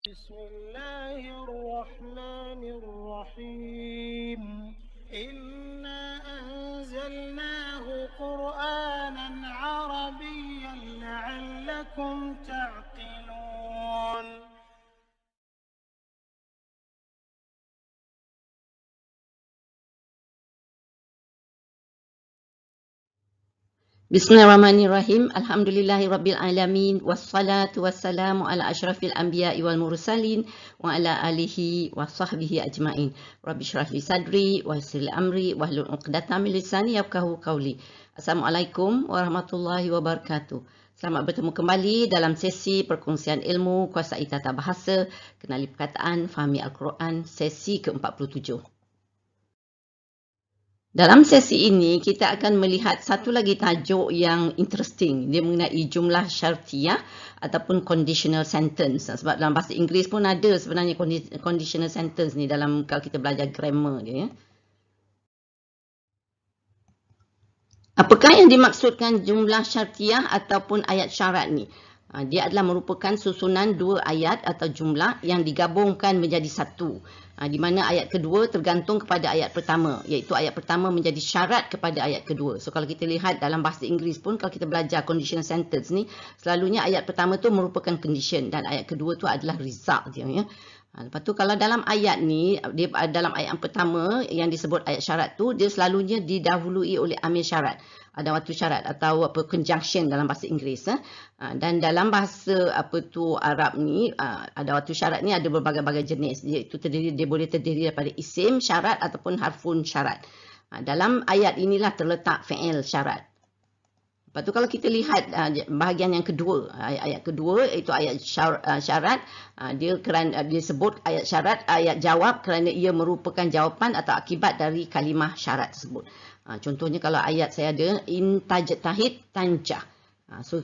بسم الله الرحمن الرحيم إنا أنزلناه قرآنا عربيا لعلكم تعقلون. Bismillahirrahmanirrahim. Alhamdulillahirabbil alamin wassalatu wassalamu ala asyrafil anbiya'i wal mursalin wa ala alihi wa sahbihi ajmain. Rabbi shrah li sadri wa yassir li amri wahlul 'uqdatam min lisani yafqahu qawli. Assalamualaikum warahmatullahi wabarakatuh. Selamat bertemu kembali dalam sesi perkongsian ilmu kuasai tata bahasa, kenali perkataan, fahami Al-Quran, sesi ke-47. Dalam sesi ini, kita akan melihat satu lagi tajuk yang interesting. Dia mengenai jumlah syartiyah ataupun conditional sentence. Sebab dalam bahasa Inggeris pun ada sebenarnya conditional sentence ni dalam kalau kita belajar grammar dia. Apakah yang dimaksudkan jumlah syartiyah ataupun ayat syarat ni? Dia adalah merupakan susunan dua ayat atau jumlah yang digabungkan menjadi satu. Di mana ayat kedua tergantung kepada ayat pertama, iaitu ayat pertama menjadi syarat kepada ayat kedua. So kalau kita lihat dalam bahasa Inggeris pun, kalau kita belajar conditional sentence ni, selalunya ayat pertama tu merupakan condition dan ayat kedua tu adalah result dia ya. Lepas tu kalau dalam ayat ni, dalam ayat yang pertama yang disebut ayat syarat tu, dia selalunya didahului oleh amil syarat. Ada waktu syarat atau conjunction dalam bahasa Inggeris. Dan dalam bahasa Arab ni, ada waktu syarat ni ada berbagai-bagai jenis. Dia boleh terdiri daripada isim syarat ataupun harfun syarat. Dalam ayat inilah terletak fi'il syarat. Lepas tu kalau kita lihat bahagian yang kedua, ayat kedua iaitu ayat syarat, dia sebut ayat syarat, ayat jawab kerana ia merupakan jawapan atau akibat dari kalimah syarat tersebut. Contohnya kalau ayat saya ada in tajtahid tanjah. So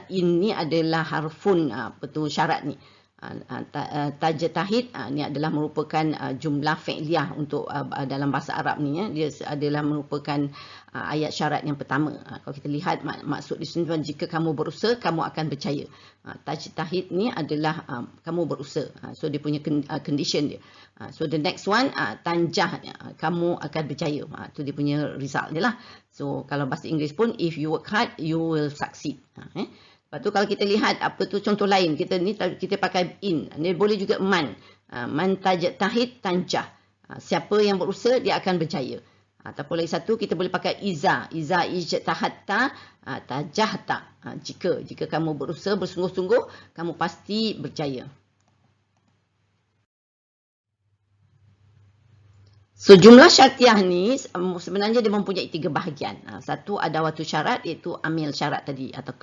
ini adalah harfun syarat ni. Tajtahid ni adalah merupakan jumlah fi'liyah untuk dalam bahasa Arab ni ya. Dia adalah merupakan ayat syarat yang pertama. Kalau kita lihat maksud di sini, jika kamu berusaha kamu akan berjaya. Tajtahid ni adalah kamu berusaha. So dia punya condition dia. So the next one tanjah, kamu akan berjaya. Tu dia punya result dia lah. So kalau bahasa Inggeris pun, if you work hard you will succeed. Lepas tu kalau kita lihat contoh lain, kita pakai in. Ini boleh juga man. Man tajtahid tanjah. Siapa yang berusaha dia akan berjaya. Ataupun lagi satu kita boleh pakai iza. Iza ijtahatta tajahta. Jika kamu berusaha bersungguh-sungguh, kamu pasti berjaya. So jumlah syartiyah ni sebenarnya dia mempunyai tiga bahagian. Satu ada waktu syarat, iaitu amil syarat tadi atau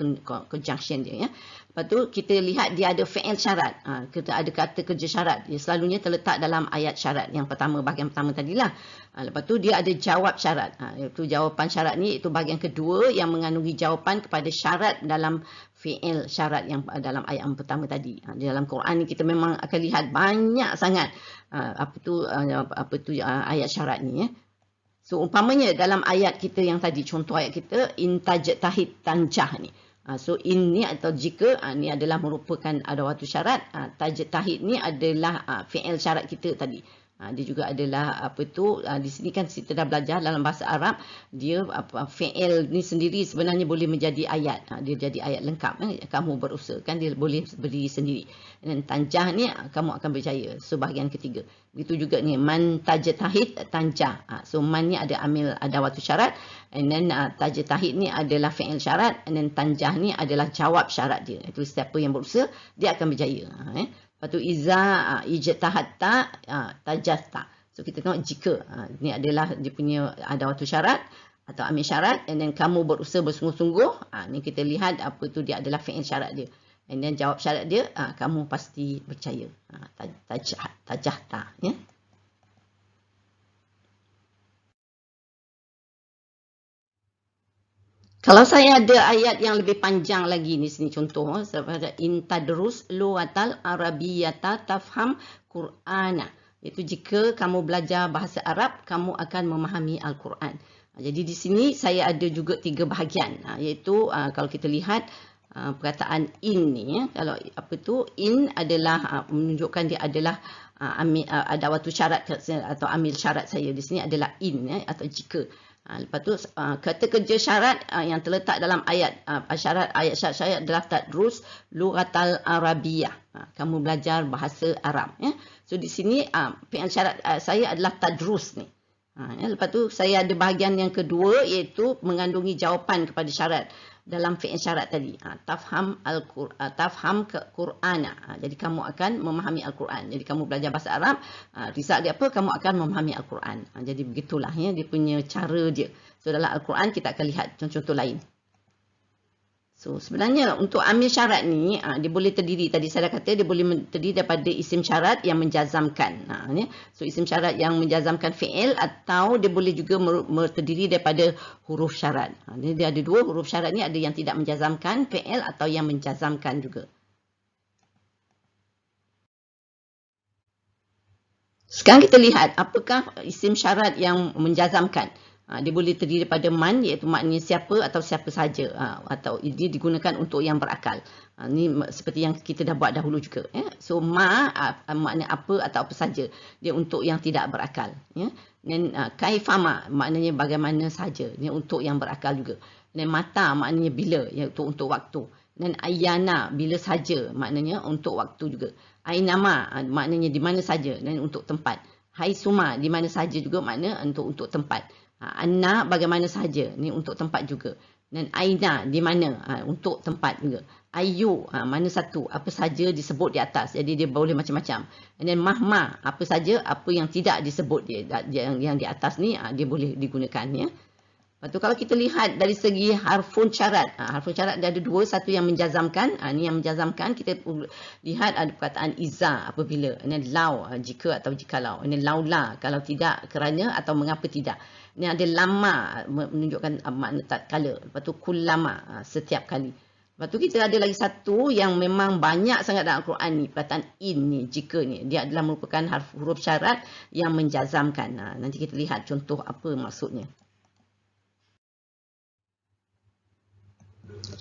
conjunction dia ya. Lepas tu kita lihat dia ada fi'il syarat. Kita ada kata kerja syarat. Dia selalunya terletak dalam ayat syarat yang pertama, bahagian pertama tadilah. Lepas tu dia ada jawab syarat. Iaitu jawapan syarat ni iaitu bahagian kedua yang mengandungi jawapan kepada syarat dalam fi'il syarat yang dalam ayat yang pertama tadi. Di dalam Quran ni kita memang akan lihat banyak sangat ayat syarat ni ya. So umpamanya dalam ayat kita yang tadi, contoh ayat kita in tajtahid tanjah ni. So in ni atau jika ni adalah merupakan ada waktu syarat, tajtahid ni adalah fi'il syarat kita tadi. Dia juga adalah di sini kan kita dah belajar dalam bahasa Arab, dia fi'il ni sendiri sebenarnya boleh menjadi ayat. Dia jadi ayat lengkap. Kamu berusaha kan, dia boleh berdiri sendiri. Dan tanjah ni kamu akan berjaya. So bahagian ketiga. Begitu juga ni man tajtahid tanjah. So man ni ada amil, ada waktu syarat, and then tajtahid ni adalah fi'il syarat, and then tanjah ni adalah jawab syarat dia. Itu siapa yang berusaha dia akan berjaya. Lepas tu iza ijtahatta tajasta. So kita tengok jika ni adalah dia punya ada waktu syarat atau amil syarat, and then kamu berusaha bersungguh-sungguh, ni kita lihat dia adalah fi'il syarat dia, and then jawab syarat dia kamu pasti berjaya. Tajahta ya. Kalau saya ada ayat yang lebih panjang lagi di sini, contoh seperti in tadrus lugatal arabiyyata tafham qur'ana, iaitu jika kamu belajar bahasa Arab kamu akan memahami Al-Quran. Jadi di sini saya ada juga tiga bahagian, iaitu kalau kita lihat perkataan in ni, kalau apa tu, in adalah menunjukkan dia adalah adawatu syarat atau amil syarat saya di sini adalah in atau jika. Lepas tu kata kerja syarat yang terletak dalam ayat syarat saya adalah tadrus lughatal arabiyah. Kamu belajar bahasa Arab ya. So di sini fi'il syarat saya adalah tadrus ni. Lepas tu saya ada bahagian yang kedua iaitu mengandungi jawapan kepada syarat dalam fi'il syarat tadi. Tafham Qur'ana. Jadi kamu akan memahami Al-Quran. Jadi kamu belajar bahasa Arab, result dia apa? Kamu akan memahami Al-Quran. Jadi begitulah ya dia punya cara dia. So dalam Al-Quran kita akan lihat contoh-contoh lain. So sebenarnya untuk amil syarat ni dia boleh terdiri, tadi saya dah kata dia boleh terdiri daripada isim syarat yang menjazamkan. So isim syarat yang menjazamkan fi'il atau dia boleh juga terdiri daripada huruf syarat. Dia ada dua huruf syarat ni, ada yang tidak menjazamkan fi'il atau yang menjazamkan juga. Sekarang kita lihat apakah isim syarat yang menjazamkan. Dia boleh terdiri daripada man, iaitu maknanya siapa atau siapa saja, atau dia digunakan untuk yang berakal. Ini seperti yang kita dah buat dahulu juga. So makna apa atau apa saja, dia untuk yang tidak berakal. Dan kaifama maknanya bagaimana saja, dia untuk yang berakal juga. Dan mata maknanya bila, iaitu untuk waktu. Dan ayana bila saja, maknanya untuk waktu juga. Ainama maknanya di mana saja dan untuk tempat. Haisuma di mana saja juga makna untuk tempat. Anna bagaimana saja, ni untuk tempat juga. Dan aina di mana, untuk tempat juga. Ayu mana satu, apa saja disebut di atas, jadi dia boleh macam-macam. Dan mahma apa saja, apa yang tidak disebut dia yang di atas ni dia boleh digunakan ya. Lepas tu kalau kita lihat dari segi harfun syarat, harfun syarat dia ada dua, satu yang menjazamkan, ni yang menjazamkan kita lihat ada perkataan iza apabila, dan lau jika atau jikalau, dan laula kalau tidak kerana atau mengapa tidak. Ini ada lama menunjukkan makna tak kala. Lepas tu kullama setiap kali. Lepas tu kita ada lagi satu yang memang banyak sangat dalam Al-Quran ni, perkataan in ni, jika ni. Dia adalah merupakan huruf syarat yang menjazamkan. Nanti kita lihat contoh apa maksudnya.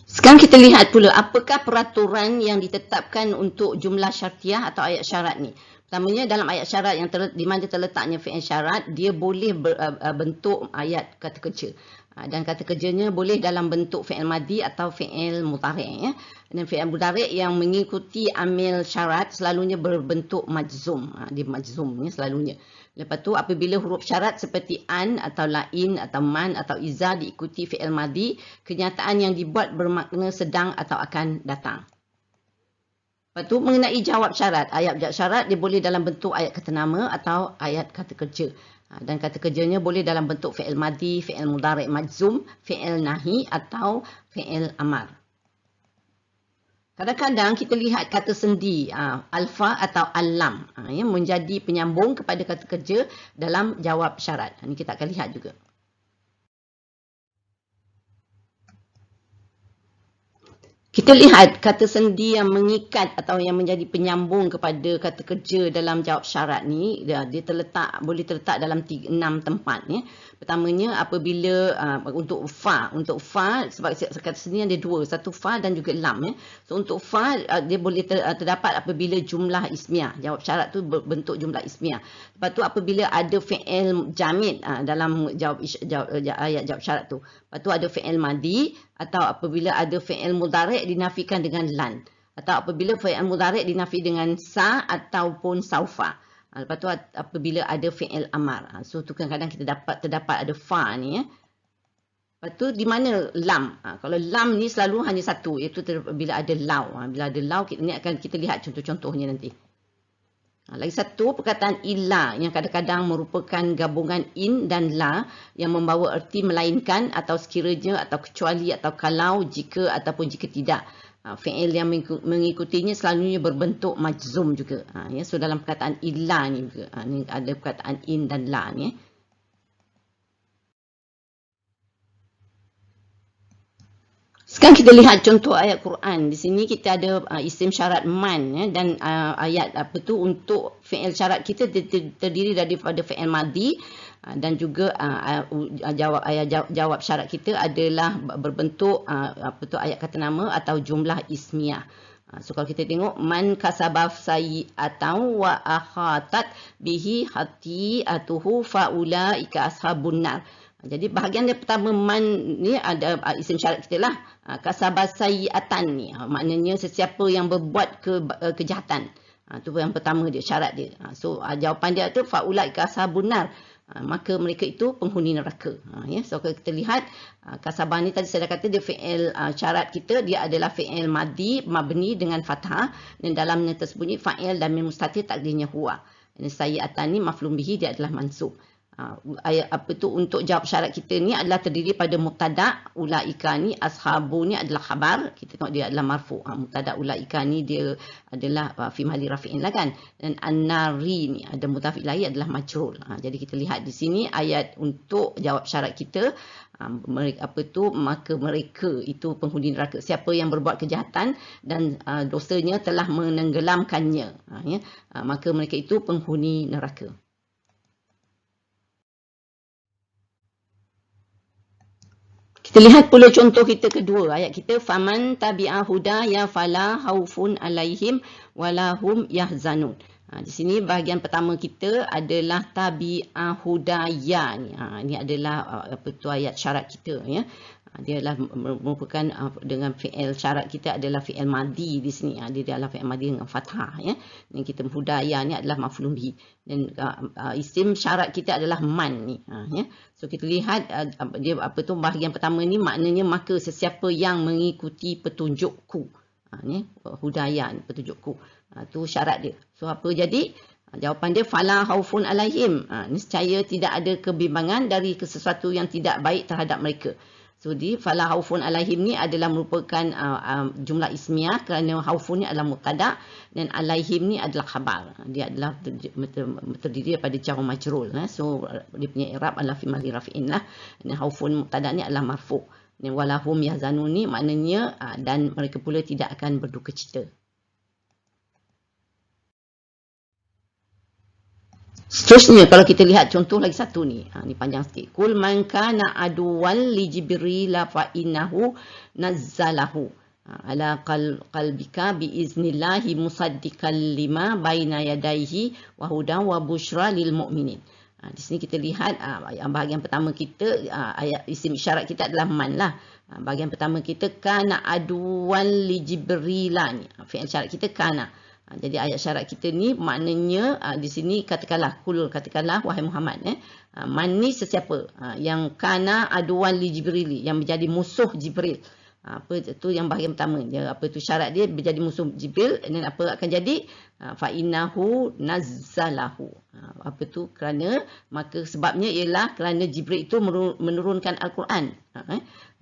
Sekarang kita lihat pula apakah peraturan yang ditetapkan untuk jumlah syartiyah atau ayat syarat ni. Pertamanya dalam ayat syarat yang di mana terletaknya fi'il syarat, dia boleh bentuk ayat kata kerja. Dan kata kerjanya boleh dalam bentuk fi'il madhi atau fi'il mudhari'. Dan fi'il mudhari' yang mengikuti amil syarat selalunya berbentuk majzum. Dia majzum selalunya. Lepas tu apabila huruf syarat seperti an atau lain atau man atau iza diikuti fi'il madhi, kenyataan yang dibuat bermakna sedang atau akan datang. Lepas tu mengenai jawab syarat, ayat jawab syarat dia boleh dalam bentuk ayat kata nama atau ayat kata kerja. Dan kata kerjanya boleh dalam bentuk fi'il madhi, fi'il mudhari' majzum, fi'il nahi atau fi'il amar. Kadang-kadang kita lihat kata sendi, alfa atau al-lam, yang menjadi penyambung kepada kata kerja dalam jawab syarat. Ini kita akan lihat juga. Kita lihat kata sendi yang mengikat atau yang menjadi penyambung kepada kata kerja dalam jawab syarat ni, dia boleh terletak dalam 6 tempat ya. Pertamanya apabila untuk fa, sebab kata sendi ada dua, satu fa dan juga lam ya. So untuk fa dia boleh terdapat apabila jumlah ismiyah, jawab syarat tu berbentuk jumlah ismiyah. Lepas tu apabila ada fi'il jamid dalam ayat jawab syarat tu. Lepas tu ada fi'il madhi, atau apabila ada fi'il mudhari' dinafikan dengan lan, atau apabila fi'il mudhari' dinafi dengan sa ataupun saufa. Lepas tu apabila ada fi'il amar. So tu kadang-kadang kita terdapat ada fa ni ya. Lepas tu di mana lam? Kalau lam ni selalu hanya satu, iaitu bila ada lau. Bila ada lau ini akan kita lihat contoh-contohnya nanti. Lagi satu perkataan illa yang kadang-kadang merupakan gabungan in dan la yang membawa erti melainkan atau sekiranya atau kecuali atau kalau, jika ataupun jika tidak. Fi'il yang mengikutinya selalunya berbentuk majzum juga. So dalam perkataan illa ni juga ni ada perkataan in dan la ni. Sekarang kita lihat contoh ayat Quran. Di sini kita ada isim syarat man ya, dan ayat apa tu untuk fi'il syarat kita terdiri daripada fi'il madhi, dan juga jawab syarat kita adalah berbentuk ayat kata nama atau jumlah ismiyah. So kalau kita tengok man kasaba sayyi'atan wa akhatat bihi hati'atuhu faulaika ashabun nar. Jadi bahagian yang pertama man ni ada isim syarat kita lah. Kasaba sayyi'atan ni maknanya sesiapa yang berbuat kejahatan. Itu yang pertama dia, syarat dia. So jawapan dia tu faulaika ashabun nar. Maka mereka itu penghuni neraka. So kalau kita lihat kasabah ni tadi saya dah kata dia fi'il syarat kita dia adalah fi'il madi mabni dengan fathah dan dalamnya tersembunyi fa'il dan mustatir takdirnya huwa. Dan sayyi'atan ni maf'ul bihi dia adalah mansub. Untuk jawab syarat kita ni adalah terdiri pada mubtada, ulaika ni ashabu ni adalah khabar, kita tengok dia adalah marfu. Mubtada ulaika ni dia adalah fi mahalli rafi'in lah kan, dan an-nari ni ada mudhaf ilaih adalah majrur. Jadi kita lihat di sini ayat untuk jawab syarat kita, maka mereka itu penghuni neraka, siapa yang berbuat kejahatan dan dosanya telah menenggelamkannya, maka mereka itu penghuni neraka. Kita lihat pula contoh kita kedua, ayat kita faman tabi'a hudaya fala khaufun alaihim walahum yahzanun. Di sini bahagian pertama kita adalah tabi'a hudaya ni. Ini adalah ayat syarat kita ya. Dia adalah merupakan dengan fi'il syarat kita adalah fi'il madi di sini. Dia adalah fi'il madi dengan fathah ya. Yang kita hudaya ni adalah maf'ul bihi dan isim syarat kita adalah man ni ya. So kita lihat dia bahagian pertama ni maknanya maka sesiapa yang mengikuti petunjukku. Ni hudaya ni petunjukku. Tu syarat dia. So apa jadi? Jawapan dia fala khaufun alaihim. Niscaya tidak ada kebimbangan dari sesuatu yang tidak baik terhadap mereka. So di fala khaufun alaihim ni adalah merupakan jumlah ismiyah kerana khaufun ni adalah mubtada dan alaihim ni adalah khabar. Dia adalah terdiri daripada jar majrur. So dia punya i'rab adalah fi mahalli rafi'in lah. Dan khaufun mubtada ni adalah marfu'. Dan walahum yahzanun ni maknanya dan mereka pula tidak akan berduka cita. Seterusnya kalau kita lihat contoh lagi satu ni. Ni panjang sikit. Kul man kana aduwwan li Jibril fa innahu nazzalahu ala qalbika bi iznillahi musaddiqan lima baina yadayhi wa hudan wa busyra lil mu'minin. Di sini kita lihat bahagian pertama kita ayat isim isyarat kita adalah man lah. Bahagian pertama kita kana aduwwan li Jibril ni. Fi'il syarat kita kana. Jadi ayat syarat kita ni maknanya di sini katakanlah wahai Muhammad man ni sesiapa yang kana aduwan li Jibril yang menjadi musuh Jibril. Tu yang bahagian pertama dia syarat dia menjadi musuh Jibril dan apa akan jadi fa innahu nazzalahu. Kerana maka sebabnya ialah kerana Jibril itu menurunkan Al-Quran.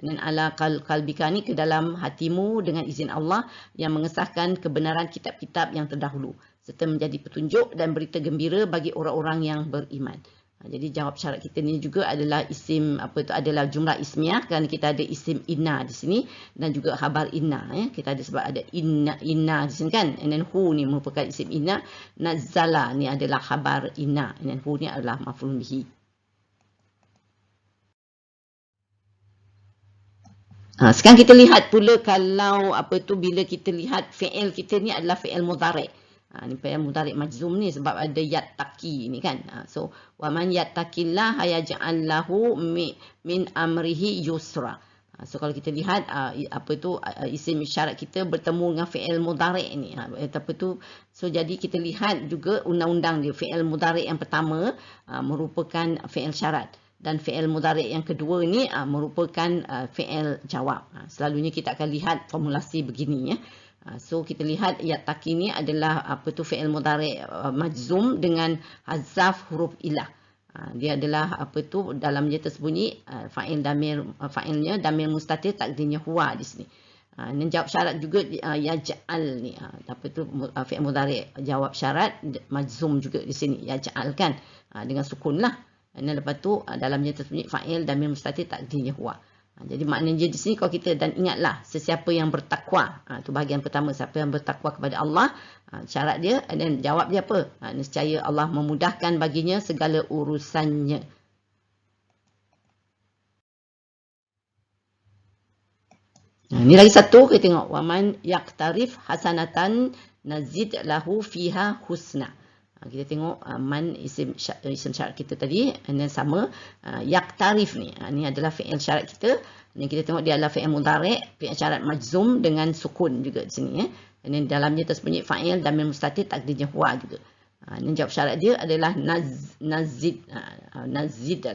Dan ala qalbika ni ke dalam hatimu dengan izin Allah yang mengesahkan kebenaran kitab-kitab yang terdahulu serta menjadi petunjuk dan berita gembira bagi orang-orang yang beriman. Jadi jawab syarat kita ni juga adalah isim adalah jumlah ismiyah kerana kita ada isim inna di sini dan juga khabar inna ya. Kita ada sebab ada inna di sini kan. And then hu ni merupakan isim inna, nazzala ni adalah khabar inna, and then hu ni adalah maf'ul bihi. Sekarang kita lihat pula kalau bila kita lihat fi'il kita ni adalah fi'il mudhari'. Ni fi'il mudhari' majzum ni sebab ada yattaqi ni kan. So wa man yattaqillaha yaj'al lahu min amrihi yusra. So kalau kita lihat isim isyarat kita bertemu dengan fi'il mudhari' ni. So jadi kita lihat juga undang-undang dia, fi'il mudhari' yang pertama merupakan fi'il syarat. Dan fi'il mudhari' yang kedua ni merupakan fi'il jawab. Selalunya kita akan lihat formulasi begini ya. So kita lihat yattaqi ni adalah fi'il mudhari' majzum dengan hazaf huruf ilah. Dia adalah dalamnya tersembunyi fa'ilnya damir mustatir takdirnya huwa di sini. Dan jawab syarat juga yaj'al ni. Fi'il mudhari' jawab syarat majzum juga di sini yaj'al kan dengan sukun lah. Dan lepas tu dalamnya tersembunyi fa'il damir mustatir takdirnya huwa. Jadi maknanya di sini kalau kita dan ingatlah sesiapa yang bertakwa, itu bahagian pertama, siapa yang bertakwa kepada Allah, syarat dia dan jawab dia apa? Nescaya Allah memudahkan baginya segala urusannya. Ni lagi satu, kita tengok. Waman yaktarif hasanatan nazid lahu fiha husna. Kita tengok man isim syarat kita tadi, dan sama yaktarif ni. Ni adalah fi'il syarat kita. Ni kita tengok dia adalah fi'il mudhari', fi'il syarat majzum dengan sukun juga di sini. Dan dalamnya tersembunyi fa'il damir mustatir takdirnya huwa juga. Ni jawab syarat dia adalah nazid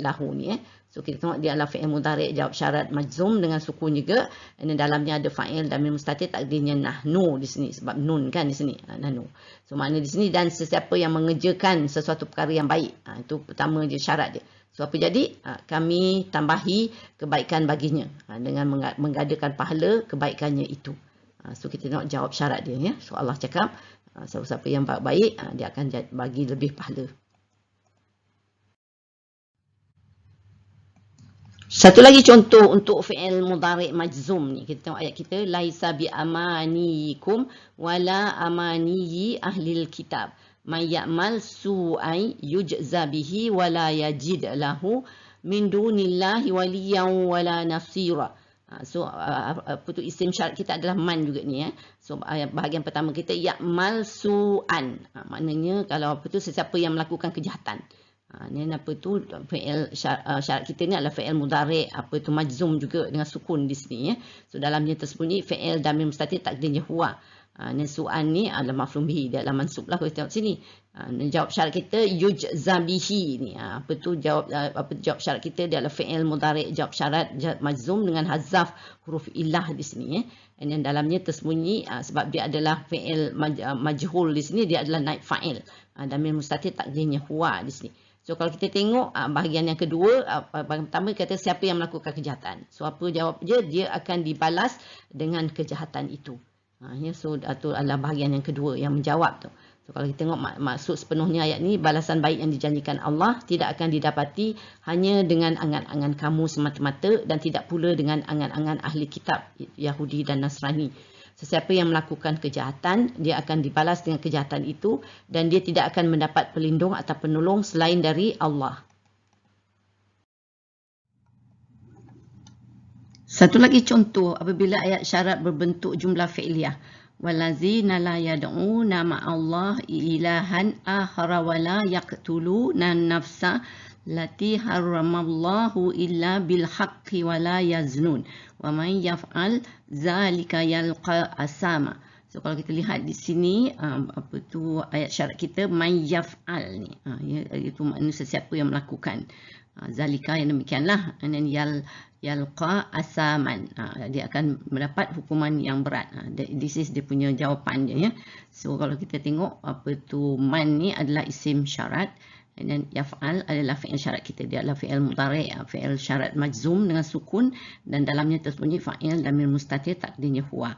lahu ni. So kita tengok dia adalah fi'il mudhari' jawab syarat majzum dengan sukun juga. Dan dalamnya ada fa'il damir mustatir takdirnya nahnu di sini, sebab nun kan di sini, nahnu. So makna di sini dan sesiapa yang mengerjakan sesuatu perkara yang baik. Itu pertama je syarat dia. So apa jadi? Kami tambahi kebaikan baginya dengan menggadakan pahala kebaikannya itu. So kita tengok jawab syarat dia ya. So Allah cakap siapa-siapa yang baik dia akan bagi lebih pahala. Satu lagi contoh untuk fi'il mudhari' majzum ni. Kita tengok ayat kita, laisa bi amaniyikum wala amaniyi ahlil kitab. May ya'mal su'ai yujza bihi wala yajid lahu min dunillahi waliyan wala nasira. So apa tu isim syarat kita adalah man juga ni. So bahagian pertama kita ya'mal su'an. Maknanya kalau apa tu sesiapa yang melakukan kejahatan. Ni apa tu fi'il syarat kita ni adalah fi'il mudhari' apa tu majzum juga dengan sukun di sini ya. So dalamnya tersembunyi fi'il damir mustatir takdirnya huwa. Ni su'an ni adalah maf'ul bihi, dia adalah mansub lah kalau kita tengok sini. Jawab syarat kita yujza bihi ni. Apa tu jawab syarat kita dia adalah fi'il mudhari' jawab syarat majzum dengan hazaf huruf illah di sini ya. Dan dalamnya tersembunyi sebab dia adalah fi'il majhul di sini, dia adalah naib fa'il. Damir mustatir takdirnya huwa di sini. So kalau kita tengok bahagian yang kedua, bahagian pertama kata siapa yang melakukan kejahatan. So apa jawab dia? Dia akan dibalas dengan kejahatan itu. So itu adalah bahagian yang kedua yang menjawab tu. So kalau kita tengok maksud sepenuhnya ayat ni, balasan baik yang dijanjikan Allah tidak akan didapati hanya dengan angan-angan kamu semata-mata dan tidak pula dengan angan-angan ahli kitab Yahudi dan Nasrani. Sesiapa yang melakukan kejahatan, dia akan dibalas dengan kejahatan itu dan dia tidak akan mendapat pelindung atau penolong selain dari Allah. Satu lagi contoh apabila ayat syarat berbentuk jumlah fi'liyah. Walazina la yad'una ma'allah ilahan akhara wa la yaqtuluna nafsa lati haramallahu illa bil haqqi wa la yaznun wa man yaf'al zalika yalqa asama. So kalau kita lihat di sini apa tu ayat syarat kita man yaf'al ni itu makna sesiapa yang melakukan zalika yang demikianlah, dan yalqa asaman dia akan mendapat hukuman yang berat. This is dia punya jawapan dia ya. So kalau kita tengok apa tu man ni adalah isim syarat. Dan yaf'al adalah fi'il syarat kita. Dia adalah fi'il mudhari', fi'il syarat majzum dengan sukun dan dalamnya tersembunyi fa'il damir mustatir takdirnya huwa.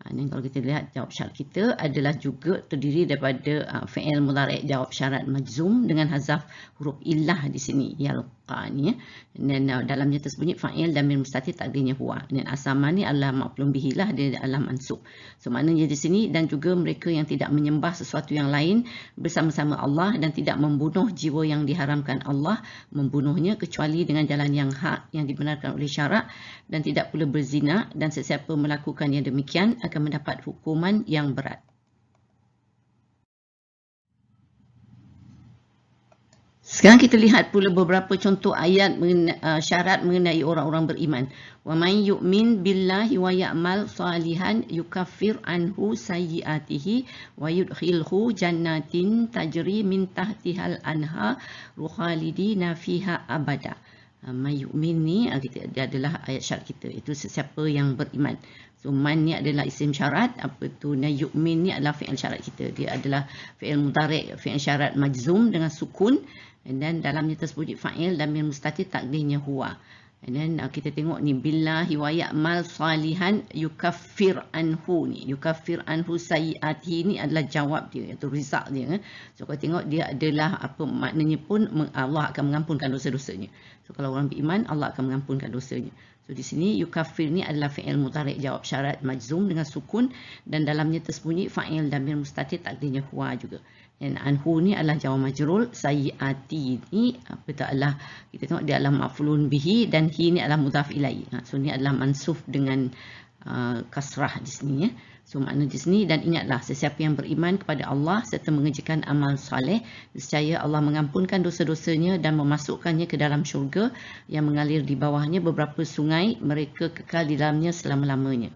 Dan kalau kita lihat jawab syarat kita adalah juga terdiri daripada fi'il mudhari' jawab syarat majzum dengan hazaf huruf illah di sini yalqa ni ya. Dan dalamnya tersembunyi fa'il damir mustatir takdirnya huwa. Dan asama ni adalah maf'ul bihi lah, dia adalah mansub. So maknanya di sini dan juga mereka yang tidak menyembah sesuatu yang lain bersama-sama Allah dan tidak membunuh jiwa yang diharamkan Allah membunuhnya kecuali dengan jalan yang hak yang dibenarkan oleh syarak, dan tidak pula berzina, dan sesiapa melakukan yang demikian akan mendapat hukuman yang berat. Sekarang kita lihat pula beberapa contoh ayat syarat mengenai orang-orang beriman. Wa man yu'min billahi wa ya'mal salihan yukaffir anhu sayyi'atihi wa yudkhilhu jannatin tajri min tahtihal anhar khalidina fiha abada. Man yu'min ni dia adalah ayat syarat kita, itu sesiapa yang beriman. So man ni adalah isim syarat, apa tu yu'min ni adalah fi'il syarat kita. Dia adalah fi'il mudhari', fi'il syarat majzum dengan sukun, dan dalamnya tersebut fa'il damir mustatir takdirnya huwa. Dan kita tengok ni billahi wa ya'mal salihan yukaffir anhu ni. Yukaffir anhu sayyi'atihi ni adalah jawab dia, iaitu result dia. So kalau tengok dia adalah apa maknanya pun Allah akan mengampunkan dosa-dosanya. So kalau orang beriman Allah akan mengampunkan dosanya. So di sini yukaffir ni adalah fi'il mudhari' jawab syarat majzum dengan sukun dan dalamnya tersembunyi fa'il damir mustatir takdirnya huwa juga. Dan anhu ni adalah jawab majrur, sayyiati ni apa tu adalah kita tengok dia adalah maf'ulun bihi dan hi ni adalah mudhaf ilaihi. So ni adalah mansuf dengan kasrah di sini ya. So makna di sini, dan ingatlah sesiapa yang beriman kepada Allah serta mengerjakan amal soleh, nescaya Allah mengampunkan dosa-dosanya dan memasukkannya ke dalam syurga yang mengalir di bawahnya beberapa sungai, mereka kekal di dalamnya selama-lamanya.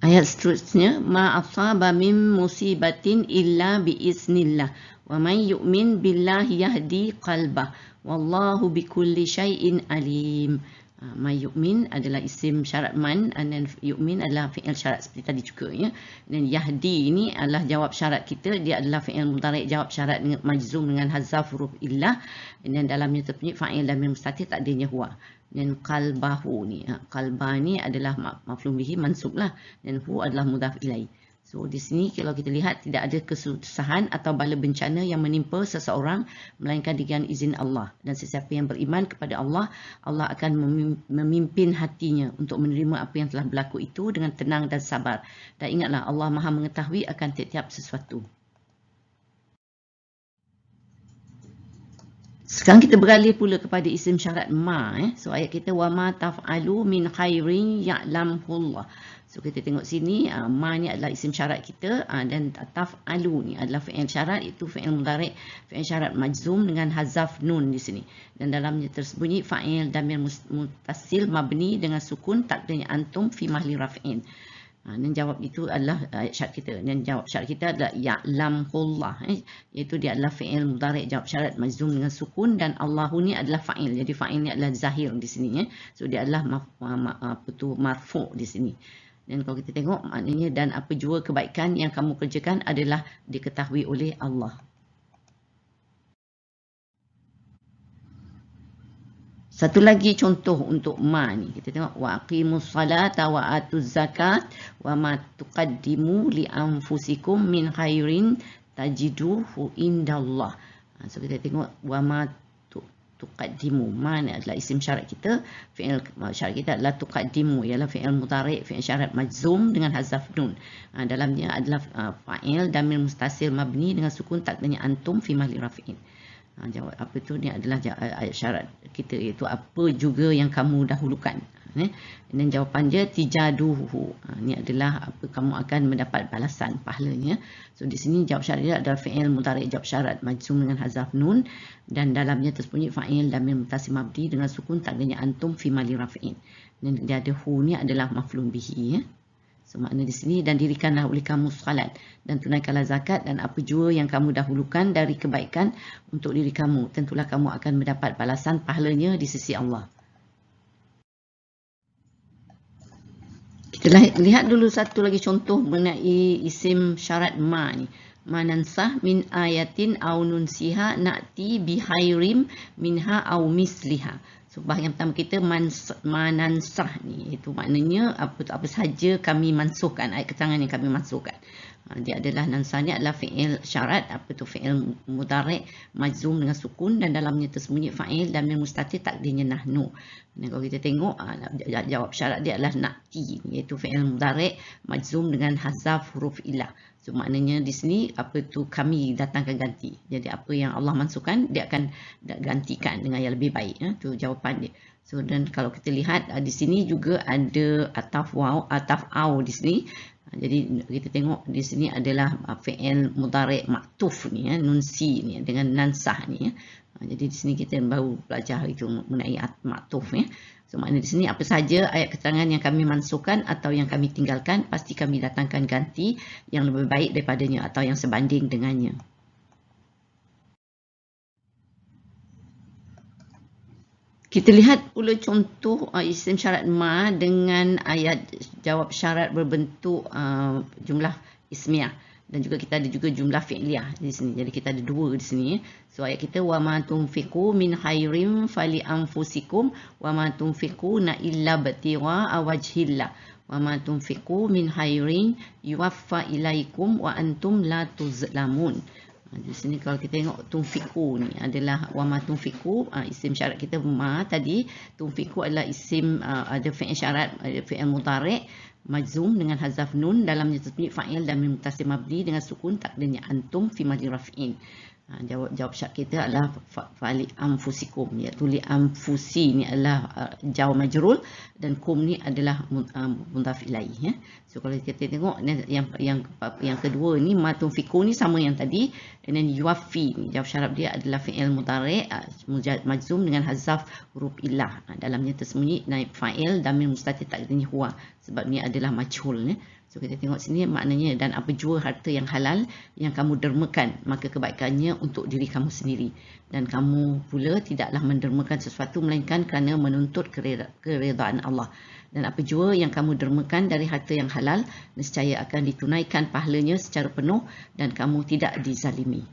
Ayat seterusnya, ma asaba min musibatin illa biiznillah wa man yu'min billahi yahdi qalbah wallahu bikulli syai'in alim. Ma yu'min adalah isim syarat man, dan yu'min adalah fi'il syarat seperti tadi juga ya. Dan yahdi ini adalah jawab syarat kita, dia adalah fi'il mudhari' jawab syarat dengan majzum dengan hazaf huruf illah, dan dalamnya terpunyai fa'il damir mustatir takdirnya huwa. Dan qalbahu ni, qalbah ni adalah maf'ul bihi mansub lah, dan hu adalah mudhaf ilaih. So di sini kalau kita lihat tidak ada kesusahan atau bala bencana yang menimpa seseorang melainkan dengan izin Allah, dan sesiapa yang beriman kepada Allah, Allah akan memimpin hatinya untuk menerima apa yang telah berlaku itu dengan tenang dan sabar. Dan ingatlah Allah Maha mengetahui akan tiap-tiap sesuatu. Sekarang kita beralih pula kepada isim syarat ma. So ayat kita, wa ma taf'alu min khairin ya'lamhullah. So kita tengok sini, ma ni adalah isim syarat kita, dan taf'alu ni adalah fi'il syarat, itu fi'il mudhari', fi'il syarat majzum dengan hazaf nun di sini. Dan dalamnya tersembunyi fa'il damir muttasil mabni dengan sukun takdirnya antum fi mahli raf'in. Dan jawab itu adalah syarat kita. Dan jawab syarat kita adalah ya'lamhullah, iaitu dia adalah fi'il mudhari' jawab syarat majzum dengan sukun, dan Allahu ni adalah fa'il. Jadi fa'il ni adalah zahir di sini. So dia adalah marfu' di sini. Dan kalau kita tengok maknanya, dan apa jua kebaikan yang kamu kerjakan adalah diketahui oleh Allah. Satu lagi contoh untuk ma ni, kita tengok wa aqimus salata wa atuz zakat wa ma tuqaddimu li anfusikum min khairin tajiduhu indallah. So kita tengok wa ma tuqaddimu, ma ni adalah isim syarat kita, fi'il syarat kita adalah tuqaddimu, ialah fi'il mudhari' fi'il syarat majzum dengan hazaf nun. Dalamnya adalah fa'il damir mustatir mabni dengan sukun takdirnya antum fi mahli raf'in. Jawab apa itu, ni adalah ayat syarat kita, iaitu apa juga yang kamu dahulukan. Dan jawapan dia tijaduhu, ni adalah apa kamu akan mendapat balasan pahalanya. So di sini jawab syarat dia adalah fi'il mudhari' jawab syarat majzum dengan hazaf nun, dan dalamnya tersembunyi fa'il damir muttasil mabni dengan sukun takdirnya antum fi mahli raf'in. Dan dia ada hu ni adalah maf'ul bihi ya. So makna di sini, dan dirikanlah oleh kamu salat dan tunaikanlah zakat dan apa jua yang kamu dahulukan dari kebaikan untuk diri kamu, tentulah kamu akan mendapat balasan pahalanya di sisi Allah. Kita lihat dulu satu lagi contoh mengenai isim syarat ma ni. Ma nansah min ayatin aw nunsiha na'ti bihairim minha aw misliha. So bahagian pertama kita manansah ni, itu maknanya apa sahaja kami mansuhkan, ayat keterangan yang kami mansuhkan. Dia adalah nansah ni adalah fi'il syarat, apa tu fi'il mudhari' majzum dengan sukun, dan dalamnya tersembunyi fa'il damir mustatir takdirnya nahnu. Dan kalau kita tengok jawab syarat dia adalah na'ti, iaitu fi'il mudhari' majzum dengan hazaf huruf ilah. So maknanya di sini apa tu kami datangkan ganti. Jadi apa yang Allah mansuhkan dia akan gantikan dengan yang lebih baik. Tu jawapan dia. So dan kalau kita lihat di sini juga ada ataf waw, ataf au di sini. Jadi kita tengok di sini adalah fi'il mudhari' ma'tuf ni nunsi ni dengan nansah ni. Jadi di sini kita baru belajar itu mengenai ma'tuf ya. So makna di sini apa saja ayat keterangan yang kami mansuhkan atau yang kami tinggalkan, pasti kami datangkan ganti yang lebih baik daripadanya atau yang sebanding dengannya. Kita lihat pula contoh isim syarat ma dengan ayat jawab syarat berbentuk jumlah ismiyah. Dan juga kita ada juga jumlah fi'liyah di sini. Jadi kita ada dua di sini. So ayat kita wa ma tunfiqu min khairin fali anfusikum wa ma tunfiquna illa batiwa wajhillah wa ma tunfiqu min khairin yuwaffa ilaikum wa antum la tuzlamun. Di sini kalau kita tengok tunfiqu ni adalah wa ma tunfiqu, isim syarat kita ma tadi, tunfiqu adalah isim ada fi'il syarat, fi'il mudhari' majzum dengan hazaf nun, dalamnya tersebut fa'il dan muttasil mabni dengan sukun takdirnya antum fi mahli raf'in. Jawab syarat kita adalah fa'ali anfusikum, iaitu li anfusi ni adalah jar majrur dan kum ni adalah mudhaf ilaih ya. So kalau kita tengok yang kedua ni ma tunfiqu ni sama yang tadi, and then yuwaffi ni jawab syarat dia adalah fi'il mudhari' majzum dengan hazaf huruf illah. Dalamnya tersembunyi naib fa'il damir mustatir takdirnya huwa, sebab ni adalah majhul ya. So kita tengok sini maknanya, dan apa jua harta yang halal yang kamu dermakan, maka kebaikannya untuk diri kamu sendiri, dan kamu pula tidaklah mendermakan sesuatu melainkan kerana menuntut keredaan Allah. Dan apa jua yang kamu dermakan dari harta yang halal, nescaya akan ditunaikan pahalanya secara penuh dan kamu tidak dizalimi.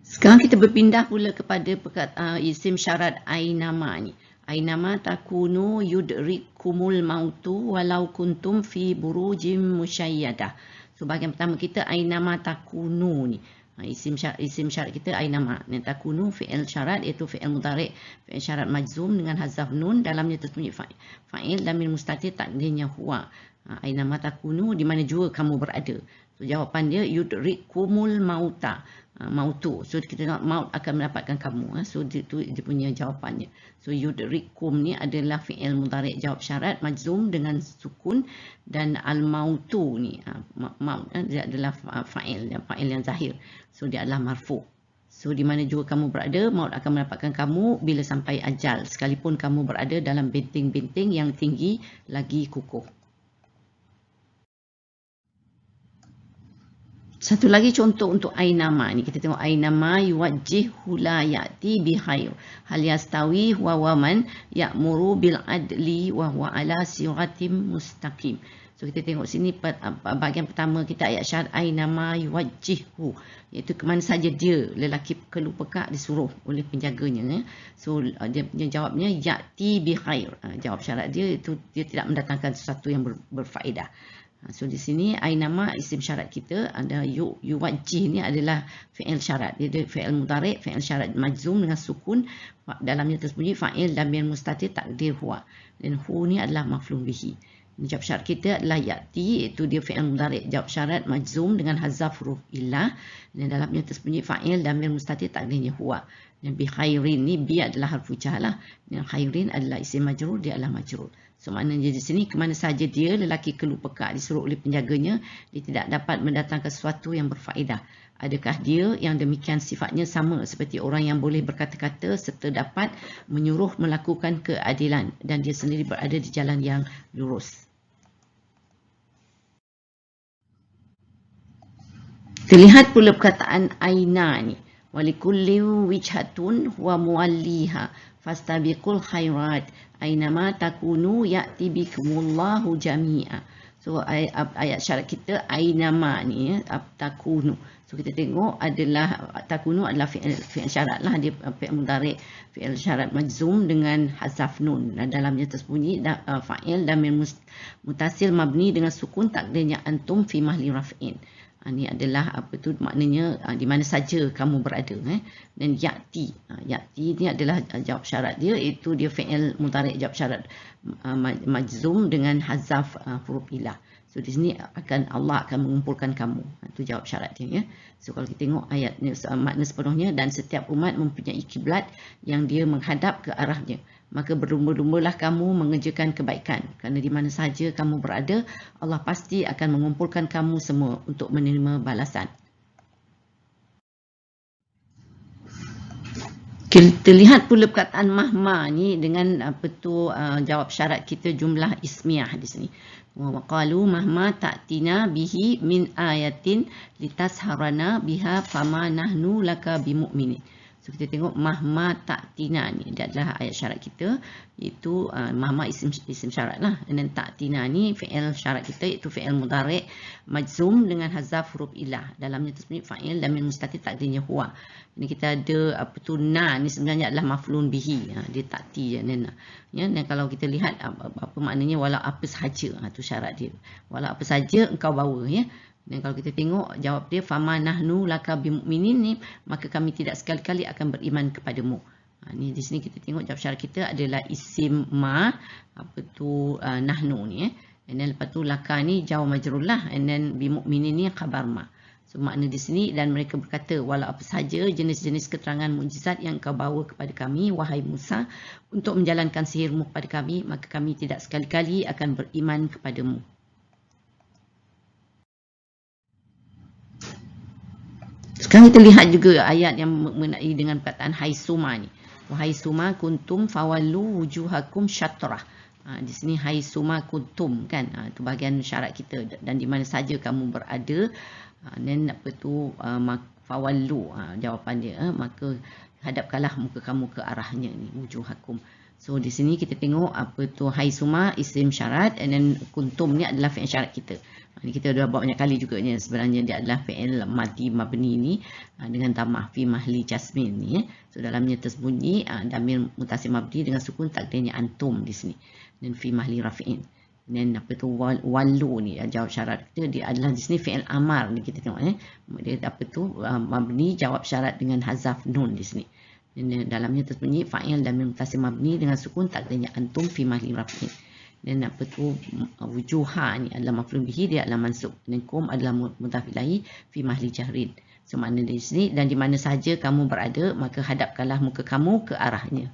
Sekarang kita berpindah pula kepada isim syarat ainama ni. Ainama takunu yudrikumul mautu walau kuntum fi burujim musyayyadah. So bahagian pertama kita ainama takunu ni. Isim syarat kita ainama. Dan takunu fi'il syarat iaitu fi'il mudhari', fi'il syarat majzum dengan hazaf nun, dalamnya tersembunyi fa'il damir mustatir takdirnya huwa. Ainama takunu, di mana jua kamu berada. So jawapan dia yudrikumul mauta. Mautu. So kita tengok maut akan mendapatkan kamu. So itu dia punya jawapannya. So yudrikum ni adalah fi'il mudhari' jawab syarat majzum dengan sukun, dan al-mautu ni maut dia adalah fa'il yang zahir. So dia adalah marfu'. So di mana juga kamu berada, maut akan mendapatkan kamu bila sampai ajal, sekalipun kamu berada dalam benteng-benteng yang tinggi lagi kukuh. Satu lagi contoh untuk ainama ni, kita tengok ainama yuwajjihu la ya'ti bikhair hal yastawi huwa wa man ya'muru bil adli wa huwa ala siratim mustaqim. So kita tengok sini bahagian pertama kita ayat syarat ainama yuwajjihu, iaitu ke mana saja dia, lelaki keluh pekak disuruh oleh penjaganya ya. So dia punya jawabnya ya'ti bikhair. Jawab syarat dia itu dia tidak mendatangkan sesuatu yang berfaedah. So di sini ainama isim syarat kita, ada yuwajjih ni adalah fi'il syarat. Dia ada fi'il mudhari', fi'il syarat majzum dengan sukun, dalamnya tersembunyi fa'il damir mustatir takdir huwa. Dan hu ni adalah maf'ul bihi. Jawab syarat kita adalah ya'ti, iaitu dia fi'il mudhari', jawab syarat majzum dengan hazaf huruf illah, dan dalamnya tersembunyi fa'il damir mustatir takdirnya huwa. Dan bi khairin ni, bi adalah harfu jar lah, dan khairin adalah isim majrur, dia adalah majrur. So maknanya di sini kemana saja dia, lelaki keluh pekak disuruh oleh penjaganya, dia tidak dapat mendatangkan sesuatu yang berfaedah. Adakah dia yang demikian sifatnya sama seperti orang yang boleh berkata-kata serta dapat menyuruh melakukan keadilan, dan dia sendiri berada di jalan yang lurus. Terlihat pula perkataan aina ni. Walikulli wijhatun wa muwalliha fastabiqul khairat ainama takunu ya'ti bikumullahu jami'a. So ayat syarat kita ainama ni takunu. So kita tengok adalah takunu adalah fi'il syarat lah, dia fi'il mudhari', fi'il syarat majzum dengan hazaf nun. Dalamnya tersembunyi fa'il damir mutasil mabni dengan sukun takdirnya antum fi mahli raf'in. Ini adalah apa tu maknanya di mana saja kamu berada. Dan ya'ti. Ya'ti ni adalah jawab syarat dia, iaitu dia fi'il mudhari' jawab syarat majzum dengan hazaf huruf ilah. So di sini Allah akan mengumpulkan kamu. Itu jawab syarat dia ya. So kalau kita tengok ayat ni makna sepenuhnya, dan setiap umat mempunyai kiblat yang dia menghadap ke arahnya. Maka berlumba-lumbalah kamu mengerjakan kebaikan, kerana di mana saja kamu berada, Allah pasti akan mengumpulkan kamu semua untuk menerima balasan. Kita lihat pula perkataan mahma ni dengan apa tu jawab syarat kita jumlah ismiyah di sini. Wa qalu mahma ta'tina bihi min ayatin litasharana biha fama nahnu laka bimu'minin. So kita tengok mahma ta'tina ni, dia adalah ayat syarat kita, iaitu mahma isim syarat lah. Dan ta'tina ni fi'il syarat kita, iaitu fi'il mudhari' majzum dengan hazaf huruf ilah. Dalamnya tersembunyi fa'il damir mustatir takdirnya huwa. Ini kita ada apa tu na ni sebenarnya adalah maf'ulun bihi. Dia ta'ti ya, ya. Dan kalau kita lihat apa maknanya walau apa sahaja, tu syarat dia. Walau apa saja engkau bawa ya. Dan kalau kita tengok jawab dia fama nahnu laka bimu'minin ni, maka kami tidak sekali-kali akan beriman kepadamu. Ni di sini kita tengok jawab syarat kita adalah isim ma apa tu nahnu ni And then lepas tu laka ni jar majrur lah, and then bimu'minin ni khabar ma. So makna di sini, dan mereka berkata, walau apa sahaja jenis-jenis keterangan mukjizat yang kau bawa kepada kami, wahai Musa, untuk menjalankan sihirmu kepada kami, maka kami tidak sekali-kali akan beriman kepadamu. Sekarang kita lihat juga ayat yang mengenai dengan perkataan hai suma ni. Wahai suma kuntum fawallu wujuhakum syatrah. Di sini hai suma kuntum kan, itu bahagian syarat kita, dan di mana saja kamu berada. Dan apa tu fawallu, jawapan dia, maka hadapkanlah muka kamu ke arahnya ni, wujuhakum. So di sini kita tengok apa tu hai suma isim syarat, and then kuntum ni adalah fi'il syarat kita. Ini kita dah buat banyak kali juga ni, sebenarnya dia adalah fi'il madi mabni ni dengan tamah fi mahli jasmin ni. So dalamnya tersembunyi damir mutasim mabni dengan sukun takdirnya antum di sini, dan fi mahli rafi'in. Dan apa tu wallu ni jawab syarat kita, dia adalah di sini fi'il amar ni, kita tengok dia apa tu mabni jawab syarat dengan hazaf nun di sini. Dan dalamnya tersembunyi fa'il damir mutasim mabni dengan sukun takdirnya antum fi mahli rafi'in. Dan apa tu wujuha ni adalah maf'ul bihi, dia adalah mansub, dan kum adalah mudhaf ilahi fi mahli jahrin. So makna di sini, dan di mana sahaja kamu berada, maka hadapkanlah muka kamu ke arahnya.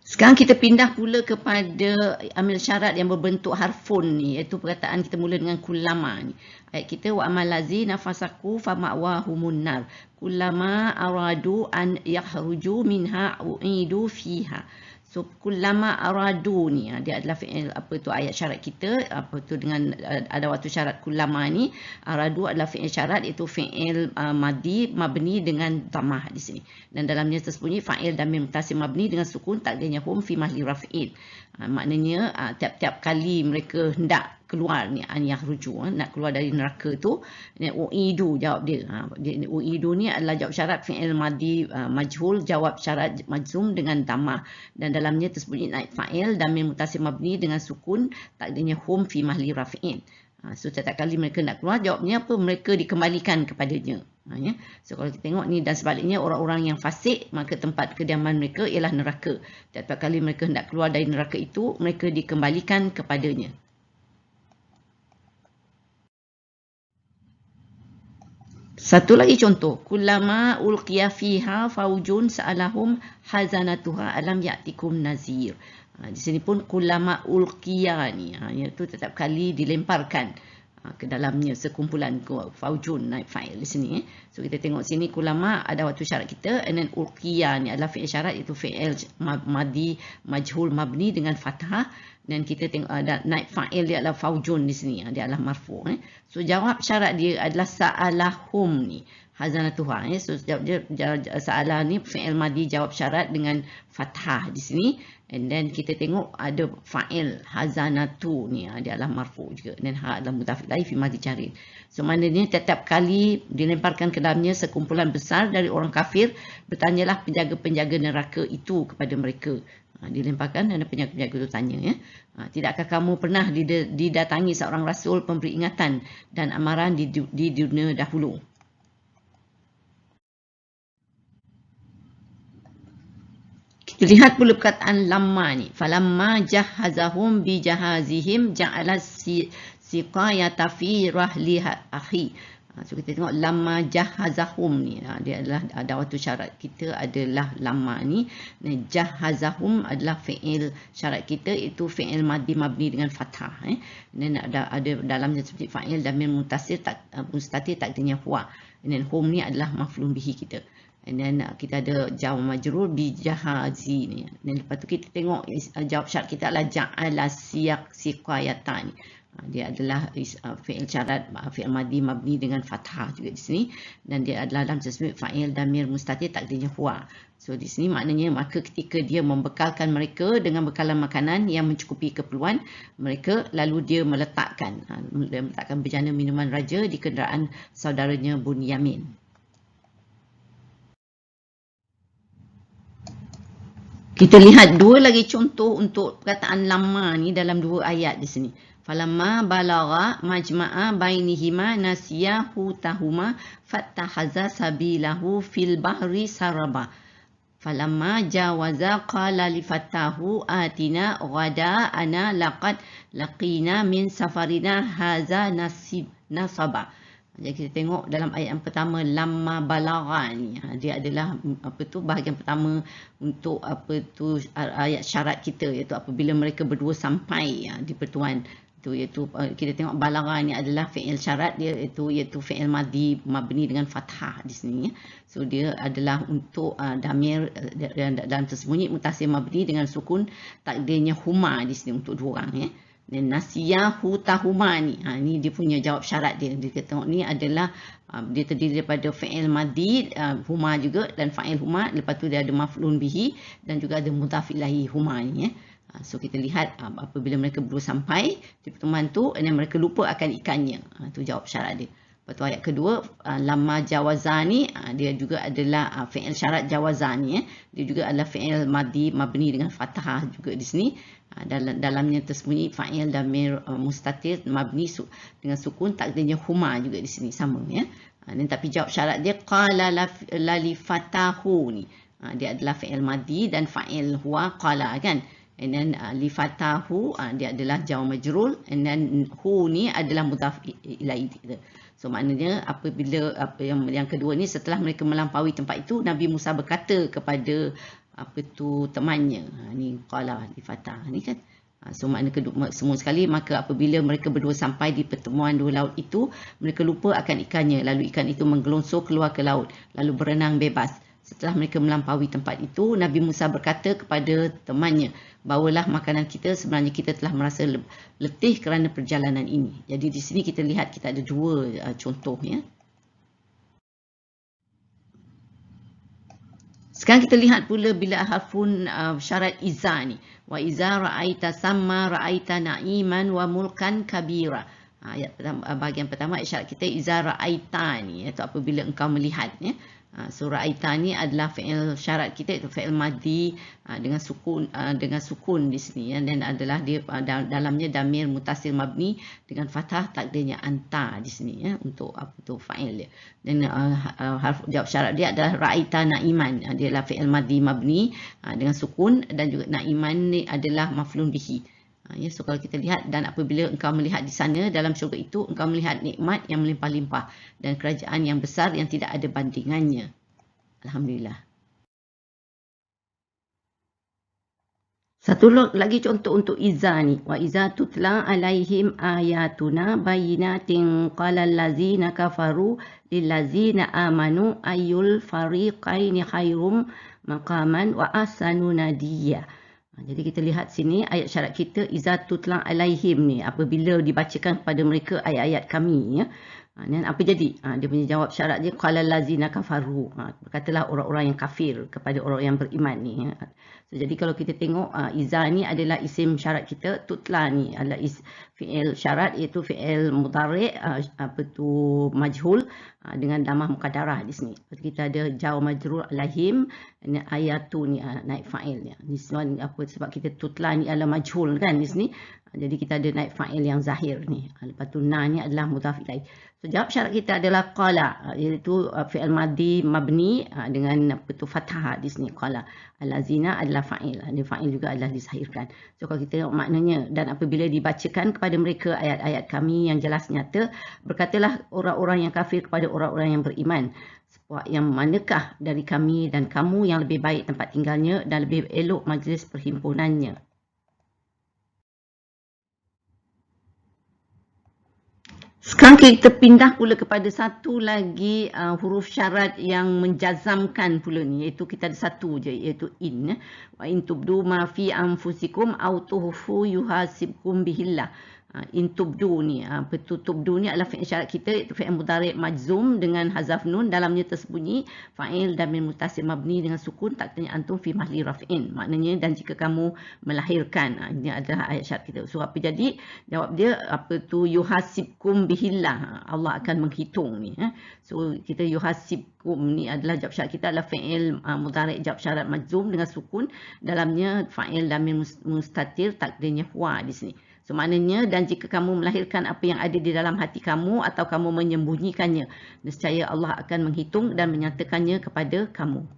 Sekarang kita pindah pula kepada amil syarat yang berbentuk harfun ni, iaitu perkataan kita mula dengan kullama ni. Ayat kita wa amal lazina fasaku fa ma'wahumun nar kullama aradu an yakhruju minha u'idu fiha. So kullama aradu ni dia adalah fi'il apa tu ayat syarat kita, apa tu dengan ada waktu syarat kullama ni. Aradu adalah fi'il syarat, iaitu fi'il madi mabni dengan dhammah di sini, dan dalamnya tersembunyi fa'il damir muttasil mabni dengan sukun takdirnya hum fi mahli raf'in. Maknanya tiap-tiap kali mereka hendak keluar ni an yakhruju, nak keluar dari neraka tu, u'idu jawab dia. U'idu ni adalah jawab syarat fi'il madi majhul, jawab syarat majzum dengan dhammah, dan dalamnya tersembunyi naib fa'il damir muttasil mabni dengan sukun takdirnya hum fi mahli rafi'in. So setiap kali mereka nak keluar, jawabnya apa? Mereka dikembalikan kepadanya. Ya. So kalau kita tengok ni, dan sebaliknya orang-orang yang fasik, maka tempat kediaman mereka ialah neraka. Setiap kali mereka hendak keluar dari neraka itu, mereka dikembalikan kepadanya. Satu lagi contoh, kullama ulqiya fiha faujun sa'alahum hazanatuha alam ya'tikum nazir. Di sini pun kullama ulqiya ni, iaitu setiap kali dilemparkan ke dalamnya sekumpulan faujun naib fa'il di sini. So kita tengok sini kullama ada waktu syarat kita, and then ulqiya ni adalah fi'il syarat, itu fi'il madi majhul mabni dengan fathah, dan kita tengok ada naib fa'il dia adalah faujun di sini, dia adalah marfu'. So jawab syarat dia adalah sa'alahum ni hazanatuha. So jawab dia sa'alah ni fi'il madi jawab syarat dengan fathah di sini, and then kita tengok ada fa'il hazanatu ni, dia adalah marfu' juga, dan ha adalah mudhaf ilaih fi mahli jarin. So maknanya setiap kali dilemparkan ke dalamnya sekumpulan besar dari orang kafir, bertanyalah penjaga-penjaga neraka itu kepada mereka. Dilemparkan, dan penjaga-penjaga itu tanya, tidakkah kamu pernah didatangi seorang rasul pemberi ingatan dan amaran di dunia dahulu? Kita lihat pula perkataan lamma ni. Falamma jahazahum bi jahazihim ja'ala siqayata fi rahli akhi. So kita tengok lamma jahazahum ni, dia adalah ada waktu syarat kita adalah lamma ni. Jahazahum adalah fi'il syarat kita, itu fi'il madi mabni dengan fathah. Dan ada dalamnya seperti fa'il damir muttasil mustatir takdirnya huwa. Dan hum ni adalah maf'ul bihi kita. Dan kita ada jawab majrur bi jahazi ni. Dan lepas tu kita tengok jawab syarat kita adalah ja'ala siqayata ni. Dia adalah fi'il syarat fi'il madi mabni dengan fathah juga di sini, dan dia adalah dalam tersebut fa'il damir mustatir takdirnya huwa. So di sini maknanya maka ketika dia membekalkan mereka dengan bekalan makanan yang mencukupi keperluan mereka, lalu dia meletakkan bejana minuman raja di kenderaan saudaranya Bunyamin. Kita lihat dua lagi contoh untuk perkataan lama ni dalam dua ayat di sini. Falamma balagha majma'a bainihima nasiya hutahuma fattahaza sabilahu fil bahri saraba. Falamma jawaza qala li fatahu atina ghada'ana laqad laqina min safarina haza nasaba. Jadi kita tengok dalam ayat yang pertama lamma balagha ni, dia adalah bahagian pertama untuk ayat syarat kita, iaitu apabila mereka berdua sampai di pertuan itu, iaitu kita tengok balagha ni adalah fi'il syarat dia, iaitu fi'il madhi mabni dengan fathah di sini. So dia adalah untuk damir dalam tersembunyi mutasil mabni dengan sukun takdirnya huma di sini untuk dua orang ya. Dan nasiyahu tahuma ni, ni dia punya jawab syarat dia. Dia tengok ni adalah dia terdiri daripada fi'il madhi huma juga dan fa'il huma, lepas tu dia ada maf'ulun bihi dan juga ada mudhaf ilahi huma ni ya. So kita lihat apabila mereka berdua sampai di pertemuan tu dan mereka lupa akan ikannya. Tu jawab syarat dia. Lepas tu ayat kedua lamma jawazani, dia juga adalah fi'il syarat jawazani ya. Dia juga adalah fi'il madhi mabni dengan fathah juga di sini. Dalamnya tersembunyi fa'il damir mustatir mabni dengan sukun takdirnya huma juga di sini sama ya. Dan tapi jawab syarat dia qala la li fatahu ni. Dia adalah fi'il madhi dan fa'il huwa qala kan. And then li fatahu dia adalah jar majrur, and then hu ni adalah mudhaf ilaihi. So maknanya apabila yang kedua ni, setelah mereka melampaui tempat itu, Nabi Musa berkata kepada temannya, ni qala li fatah ni kan. So makna kedua semua sekali, maka apabila mereka berdua sampai di pertemuan dua laut itu, mereka lupa akan ikannya, lalu ikan itu menggelonsor keluar ke laut lalu berenang bebas. Setelah mereka melampaui tempat itu, Nabi Musa berkata kepada temannya, bawalah makanan kita, sebenarnya kita telah merasa letih kerana perjalanan ini. Jadi di sini kita lihat kita ada dua contoh ya. Sekarang kita lihat pula bila harfun syarat iza ni. Wa iza ra'aita samma ra'aita na'iman wa mulkan kabira. Ayat pertama, bahagian pertama ayat syarat kita iza ra'aita ni, iaitu apabila engkau melihat ya. So ra'aita ni adalah fi'il syarat kita, itu fi'il madhi dengan sukun di sini ya. Dan adalah dia dalamnya damir mutasil mabni dengan fathah takdirnya anta di sini ya, untuk fa'il dia. Dan harf jawab syarat dia adalah ra'aita na'iman, dia adalah fi'il madhi mabni dengan sukun, dan juga na'iman ni adalah maf'ulun bihi. Ya, so kalau kita lihat, dan apabila engkau melihat di sana dalam syurga itu, engkau melihat nikmat yang melimpah-limpah dan kerajaan yang besar yang tidak ada bandingannya. Alhamdulillah. Satu lagi contoh untuk iza ni. Wa iza tutla alaihim ayatuna bayyinatin qala allazina kafaru lillazina amanu ayyul fariqaini khairum maqaman wa ahsanu nadiya. Jadi kita lihat sini ayat syarat kita iza tutla alaihim ni, apabila dibacakan kepada mereka ayat-ayat kami ya. Dan apa jadi? Dia punya jawab syarat dia qala allazina kafaru. Berkatalah orang-orang yang kafir kepada orang yang beriman ni ya. So, jadi kalau kita tengok iza ni adalah isim syarat kita, tutla ni adalah fi'il syarat, iaitu fi'il mudhari' majhul dengan damah muqaddarah di sini. Kita ada jar majrur alaihim, ayatu ni naib fa'il ya. Ni sebab kita tutla ni adalah majhul kan di sini. Jadi kita ada naib fa'il yang zahir ni. Lepas tu na ni adalah mudhaf ilaih. So jawab syarat kita adalah qala, iaitu fi'il madhi mabni dengan fathah di sini qala. Allazina adalah fa'il. Dia fa'il juga adalah disahirkan. So kalau kita tengok maknanya, dan apabila dibacakan kepada mereka ayat-ayat kami yang jelas nyata, berkatalah orang-orang yang kafir kepada orang-orang yang beriman, yang manakah dari kami dan kamu yang lebih baik tempat tinggalnya dan lebih elok majlis perhimpunannya. Sekarang kita pindah pula kepada satu lagi huruf syarat yang menjazamkan pula ni, iaitu kita ada satu je, iaitu in. Wa in tubdu ma fi anfusikum aw tuhfu yuhasibkum bihillah. In tubdu ni, tubdu ni adalah fi'il syarat kita, iaitu fi'il mudhari' majzum dengan hazaf nun, dalamnya tersembunyi fa'il damir muttasil mabni dengan sukun takdirnya antum fi mahli raf'in. Maknanya dan jika kamu melahirkan. Ini adalah ayat syarat kita. So apa jadi? Jawab dia yuhasibkum bihillah. Allah akan menghitung ni. So kita yuhasibkum ni adalah jawab syarat kita adalah fi'il mudhari' jawab syarat majzum dengan sukun, dalamnya fa'il damir mustatir takdirnya huwa di sini. So maknanya, dan jika kamu melahirkan apa yang ada di dalam hati kamu atau kamu menyembunyikannya, nescaya Allah akan menghitung dan menyatakannya kepada kamu.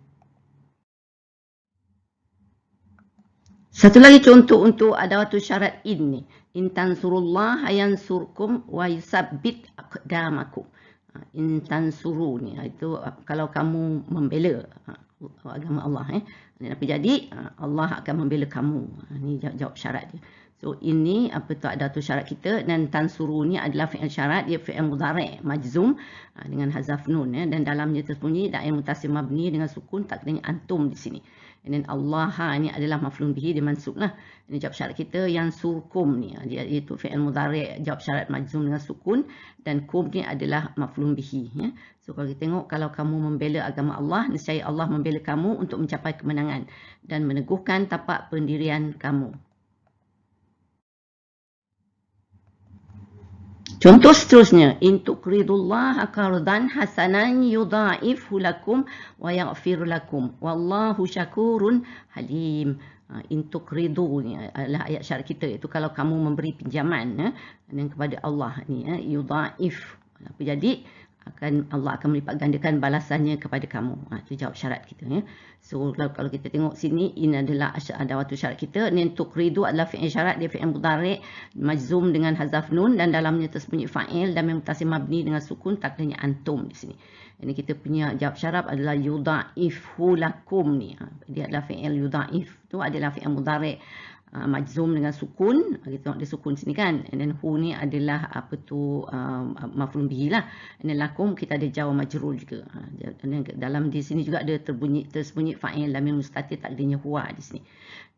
Satu lagi contoh untuk adawatul syarat in ni. In tansurullah yansurkum wa yusabbit aqdamakum. In tansuru ni itu kalau kamu membela agama Allah dan apa jadi Allah akan membela kamu. Ni jawab syarat dia. So ini apa tu adawatul syarat kita, dan tansuru ni adalah fi'il syarat, dia fi'il mudhari' majzum dengan hazaf nun dan dalamnya tersembunyi da'ir mutasil mabni dengan sukun takdirnya antum di sini. Dan Allah ni adalah maf'ulun bihi, dia mansub lah. Ini jawab syarat kita yang surkum ni dia itu fi'il mudhari' jawab syarat majzum dengan sukun, dan kum ni adalah maf'ulun bihi ya. So kalau kita tengok, kalau kamu membela agama Allah, nescaya Allah membela kamu untuk mencapai kemenangan dan meneguhkan tapak pendirian kamu. Contoh seterusnya, in tuqridullaha qardan hasanan yudha'ifhu lakum wa yaghfir lakum wallahu syakurun halim. In tuqridu ni adalah ayat syarat kita, iaitu kalau kamu memberi pinjaman kepada Allah ni yudha'if. Apa jadi? Allah akan melipat gandakan balasannya kepada kamu. Itu jawab syarat kita ya. So kalau kita tengok sini, ini adalah adawatul syarat kita. Nin tuqridu adalah fi'il syarat, dia fi'il mudhari' majzum dengan hazaf nun dan dalamnya tersembunyi fa'il dan mutasil mabni dengan sukun takdirnya antum di sini. Ini kita punya jawab syarat adalah yudha'ifhu lakum ni. Dia adalah fi'il yudha'if, tu adalah fi'il mudhari' majzum dengan sukun. Kita tengok dia sukun sini kan, and then hu ni adalah apa tu maf'ul bihi lah, and then lakum kita ada jar majrur juga. Dan dalam di sini juga ada tersembunyi fa'il lamir mustatir takdirnya huwa di sini.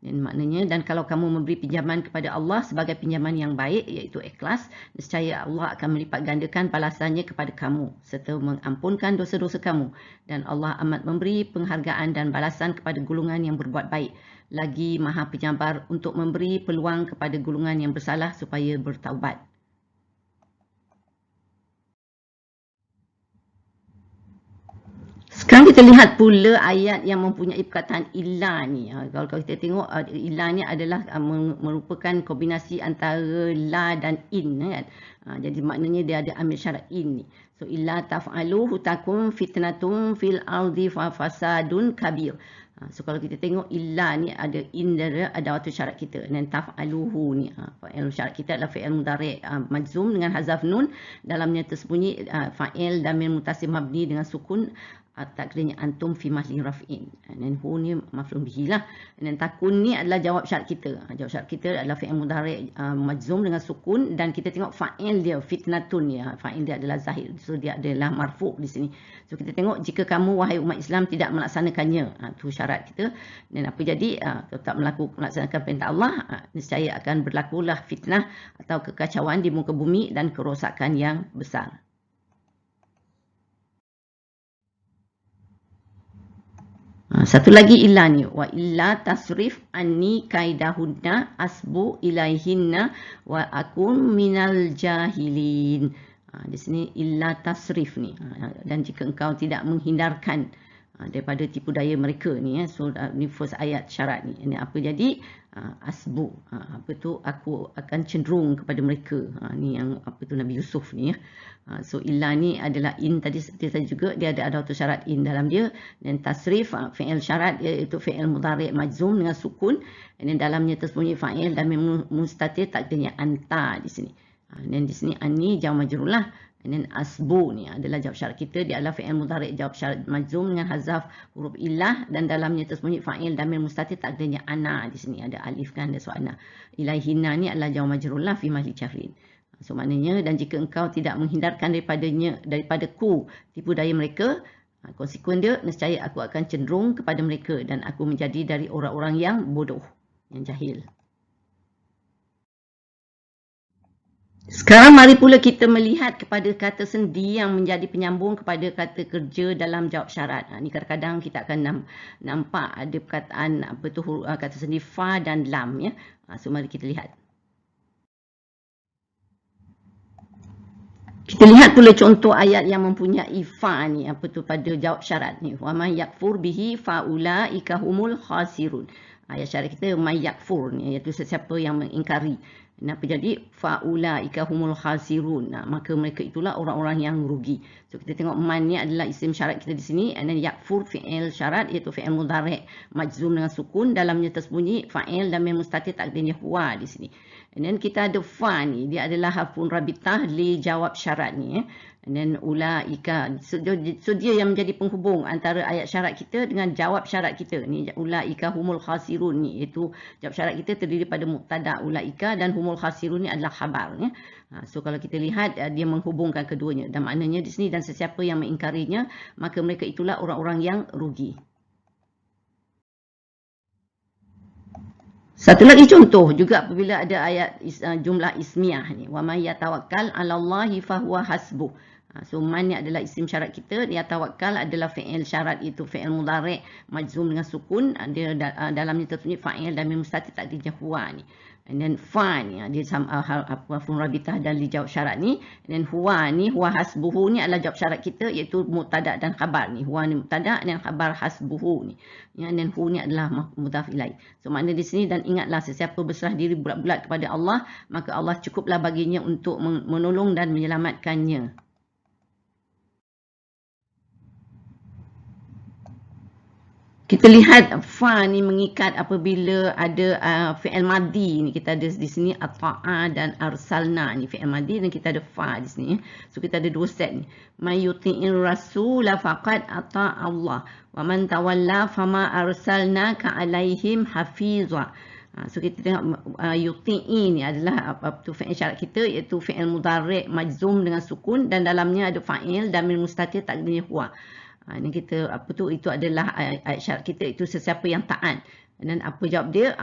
Dan maknanya, dan kalau kamu memberi pinjaman kepada Allah sebagai pinjaman yang baik, iaitu ikhlas, nescaya Allah akan melipat gandakan balasannya kepada kamu serta mengampunkan dosa-dosa kamu, dan Allah amat memberi penghargaan dan balasan kepada golongan yang berbuat baik, lagi maha penyabar untuk memberi peluang kepada golongan yang bersalah supaya bertaubat. Sekarang kita lihat pula ayat yang mempunyai perkataan illa ni. Kalau kita tengok, illa ni adalah merupakan kombinasi antara la dan in kan. Jadi maknanya dia ada ambil syarat in ni. So illa taf'aluhu takum fitnatun fil ardi fa fasadun kabir. So kalau kita tengok illa ni ada in dia, ada waktu syarat kita, dan taf'aluhu ni fa'il syarat kita adalah fi'il mudhari' majzum dengan hazaf nun, dalamnya tersembunyi fa'il damir mutasil mabni dengan sukun takdirnya antum fi mahli raf'in, dan hu ni maf'ul bihi lah, dan takun ni adalah jawab syarat kita. Jawab syarat kita adalah fi'il mudhari' majzum dengan sukun, dan kita tengok fa'il dia fitnatun ya, fa'il dia adalah zahir, so dia adalah marfu' di sini. So kita tengok, jika kamu wahai umat Islam tidak melaksanakannya, tu syarat kita, dan apa jadi tak melaksanakan perintah Allah, nescaya akan berlakulah fitnah atau kekacauan di muka bumi dan kerosakan yang besar. Satu lagi illa ni, wa illa tasrif anni kaidahunna asbu ilaihinna wa akun minal jahilin. Di sini illa tasrif ni, dan jika engkau tidak menghindarkan daripada tipu daya mereka ni so ni first ayat syarat ni. Ini apa jadi? Asbu, apa tu, aku akan cenderung kepada mereka. Ni yang apa tu Nabi Yusuf ni ya. So illa ni adalah in tadi seperti juga, dia ada adawatul syarat in dalam dia, dan tasrif fi'il syarat iaitu fi'il mudhari' majzum dengan sukun, dan dalamnya tersembunyi fa'il dan mustatir takdirnya anta di sini. Dan di sini ani jawab majrur lah. Dan asbu ni adalah jawab syarat kita, dia adalah fi'il mudhari' jawab syarat majzum dengan hazaf huruf illah, dan dalamnya tersembunyi fa'il damir mustatir takdirnya ana di sini, ada alif kan, ada su'ana. Ilaihinna ni adalah jawab majrur lah fi mahli jahrin. So maknanya, dan jika engkau tidak menghindarkan daripadaku tipu daya mereka, konsekuen dia, nescaya aku akan cenderung kepada mereka dan aku menjadi dari orang-orang yang bodoh, yang jahil. Sekarang mari pula kita melihat kepada kata sendi yang menjadi penyambung kepada kata kerja dalam jawab syarat. Ni kadang-kadang kita akan nampak ada perkataan apa tu, kata sendi fa dan lam ya. So mari kita lihat. Kita lihat pula contoh ayat yang mempunyai fa ni, apa tu, pada jawab syarat ni. Wa may yakfur bihi fa ulaika humul khasirun. Ayat syarat kita may yakfur ni, iaitu sesiapa yang mengingkari. Kenapa jadi faulaika humul khasirun. Maka mereka itulah orang-orang yang rugi. So kita tengok man ni adalah isim syarat kita di sini, and then yakfur fi'il syarat iaitu fi'il mudhari' majzum dengan sukun, dalamnya tersembunyi fa'il dan mim mustatir takdirnya huwa di sini. And then kita ada fa ni, dia adalah harfun rabitah li jawab syarat ni. And then ulaika, so dia yang menjadi penghubung antara ayat syarat kita dengan jawab syarat kita ni. Ulaika humul khasirun ni, iaitu jawab syarat kita terdiri pada mubtada ulaika, dan humul khasirun ni adalah khabar ya. So kalau kita lihat dia menghubungkan keduanya, dan maknanya di sini dan sesiapa yang mengingkarinya maka mereka itulah orang-orang yang rugi. Satu lagi contoh juga apabila ada ayat jumlah ismiyah ni, wa may yatawakkal 'alallahi fahuwa hasbuh. So man ni adalah isim syarat kita, dia tawakkal adalah fi'il syarat, itu fi'il mudhari' majzum dengan sukun, dia dalamnya tersembunyi fa'il dan mim mustatir takdirnya huwa ni. And then fa ni dia harfun rabitah dan li jawab syarat ni. And then huwa ni, huwa hasbuhu ni adalah jawab syarat kita, iaitu mubtada dan khabar ni. Huwa ni mubtada dan khabar hasbuhu ni. Ya, dan hu ni adalah mudhaf ilaih. So makna di sini, dan ingatlah sesiapa berserah diri bulat-bulat kepada Allah, maka Allah cukuplah baginya untuk menolong dan menyelamatkannya. Kita lihat fa ni mengikat apabila ada fi'il madi ni, kita ada di sini ata'a dan arsalna ni fi'il madi, dan kita ada fa di sini. So kita ada dua set ni. May yuti'ir rasula faqad ata'a Allah wa man tawalla fama arsalnaka alaihim hafiza. So kita tengok yuti'i ni adalah fi'il syarat kita, iaitu fi'il mudhari' majzum dengan sukun, dan dalamnya ada fa'il dan mim mustatir takdirnya huwa. Ini kita itu adalah ayat syarat kita, itu sesiapa yang taat. Dan apa jawab dia?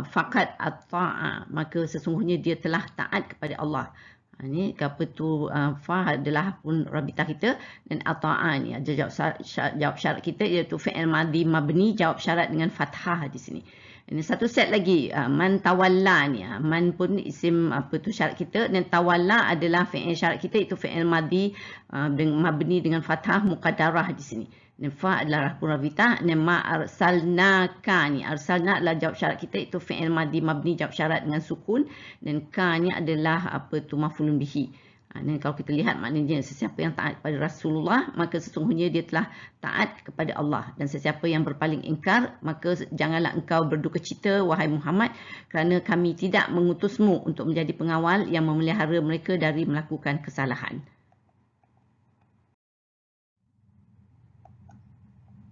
Faqad ata'a, maka sesungguhnya dia telah taat kepada Allah. Ini apa tu fa adalah pun rabitah kita, dan ata'a ni ada jawab syarat kita, iaitu fi'il madhi mabni jawab syarat dengan fathah di sini. Ini satu set lagi, man tawalla ni, man pun isim syarat kita, dan tawalla adalah fi'il syarat kita, itu fi'il madhi dengan mabni dengan fathah muqaddarah di sini. Dan fa adalah harfun rabitah, dan ma arsalnaka ni, arsalna adalah jawab syarat kita, itu fi'il madhi mabni jawab syarat dengan sukun, dan ka ni adalah maf'ulun bihi. Dan kalau kita lihat maknanya sesiapa yang taat kepada Rasulullah maka sesungguhnya dia telah taat kepada Allah, dan sesiapa yang berpaling ingkar maka janganlah engkau berduka cita wahai Muhammad, kerana kami tidak mengutusmu untuk menjadi pengawal yang memelihara mereka dari melakukan kesalahan.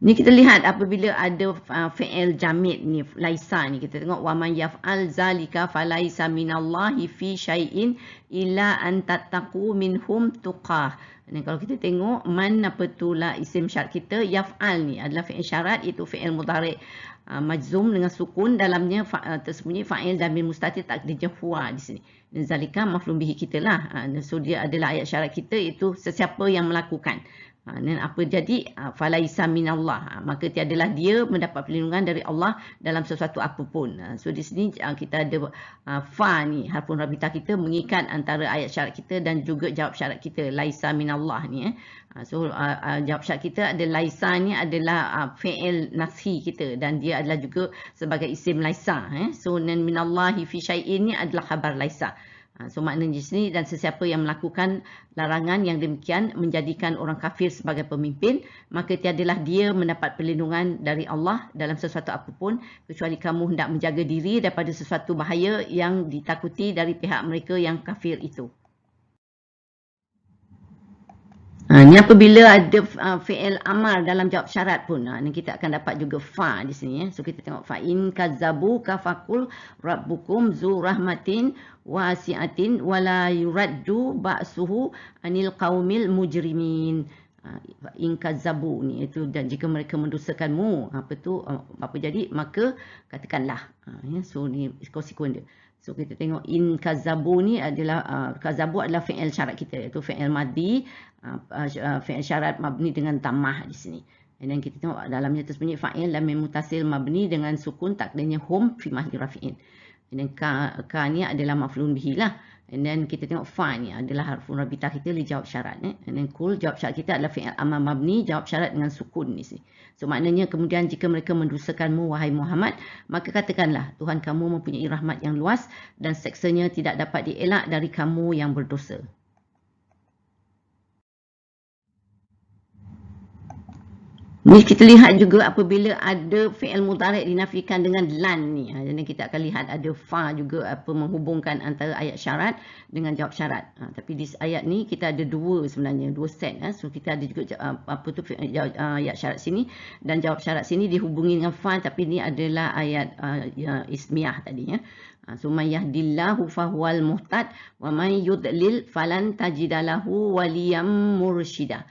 Ni kita lihat apabila ada fi'il jamid ni, laisa ni, kita tengok wa man yaf'al zalika falaisa minallahi fi syai'in illa an tattaqu minhum tuqah. Dan kalau kita tengok man lah isim syarat kita, yaf'al ni adalah fi'il syarat, itu fi'il mudhari' majzum dengan sukun, dalamnya tersembunyi fa'il dan mim mustatir takdirnya huwa di sini. Dan zalika maf'ulun bihi kita lah. So dia adalah ayat syarat kita, itu sesiapa yang melakukan. Dan apa jadi? Falaisa minallah, maka tiadalah dia mendapat perlindungan dari Allah dalam sesuatu apapun. So di sini kita ada fa ni, harfun rabitah kita mengikat antara ayat syarat kita dan juga jawab syarat kita, laisa minallah ni. So jawab syarat kita ada laisa ni adalah fi'il nafi kita, dan dia adalah juga sebagai isim laisa. So nan minallahi fi syai'in ni adalah khabar laisa. So maknanya di sini, dan sesiapa yang melakukan larangan yang demikian menjadikan orang kafir sebagai pemimpin, maka tiadalah dia mendapat perlindungan dari Allah dalam sesuatu apapun, kecuali kamu hendak menjaga diri daripada sesuatu bahaya yang ditakuti dari pihak mereka yang kafir itu. Ini apabila ada fi'il amar dalam jawab syarat pun, ni kita akan dapat juga fa di sini. So kita tengok fa in kazzabu kafakul rabbukum zu rahmatin wasi'atin wala yuraddu ba'suhu anil qaumil mujrimin. In kazzabu ni, itu dan jika mereka mendustakanmu, apa jadi, maka katakanlah. So ni konsekuen dia. So kita tengok in kazzabu ni adalah kazzabu adalah fi'il syarat kita, iaitu fi'il madhi fi'il syarat mabni dengan dhammah di sini. Dan kita tengok dalamnya tersembunyi fa'il dan mim muttasil mabni dengan sukun takdirnya hum fi mahli rafi'in. Dan ka ni adalah maf'ulun bihi lah. And then kita tengok fa ni adalah harfun rabitah kita li jawab syarat. And then kul, jawab syarat kita adalah fi'il amar mabni, jawab syarat dengan sukun ni. So maknanya kemudian jika mereka mendustakanmu wahai Muhammad, maka katakanlah Tuhan kamu mempunyai rahmat yang luas dan seksanya tidak dapat dielak dari kamu yang berdosa. Ni kita lihat juga apabila ada fi'il mudhari' dinafikan dengan lan ni. Jadi kita akan lihat ada fa juga menghubungkan antara ayat syarat dengan jawab syarat. Tapi di ayat ni kita ada dua sebenarnya, dua set. So kita ada juga ayat syarat sini dan jawab syarat sini dihubungi dengan fa, tapi ni adalah ayat ismiyah tadi ya. So man yahdillahu fahuwal muhtad wa man yudlil falan tajidalahu waliyam mursyida.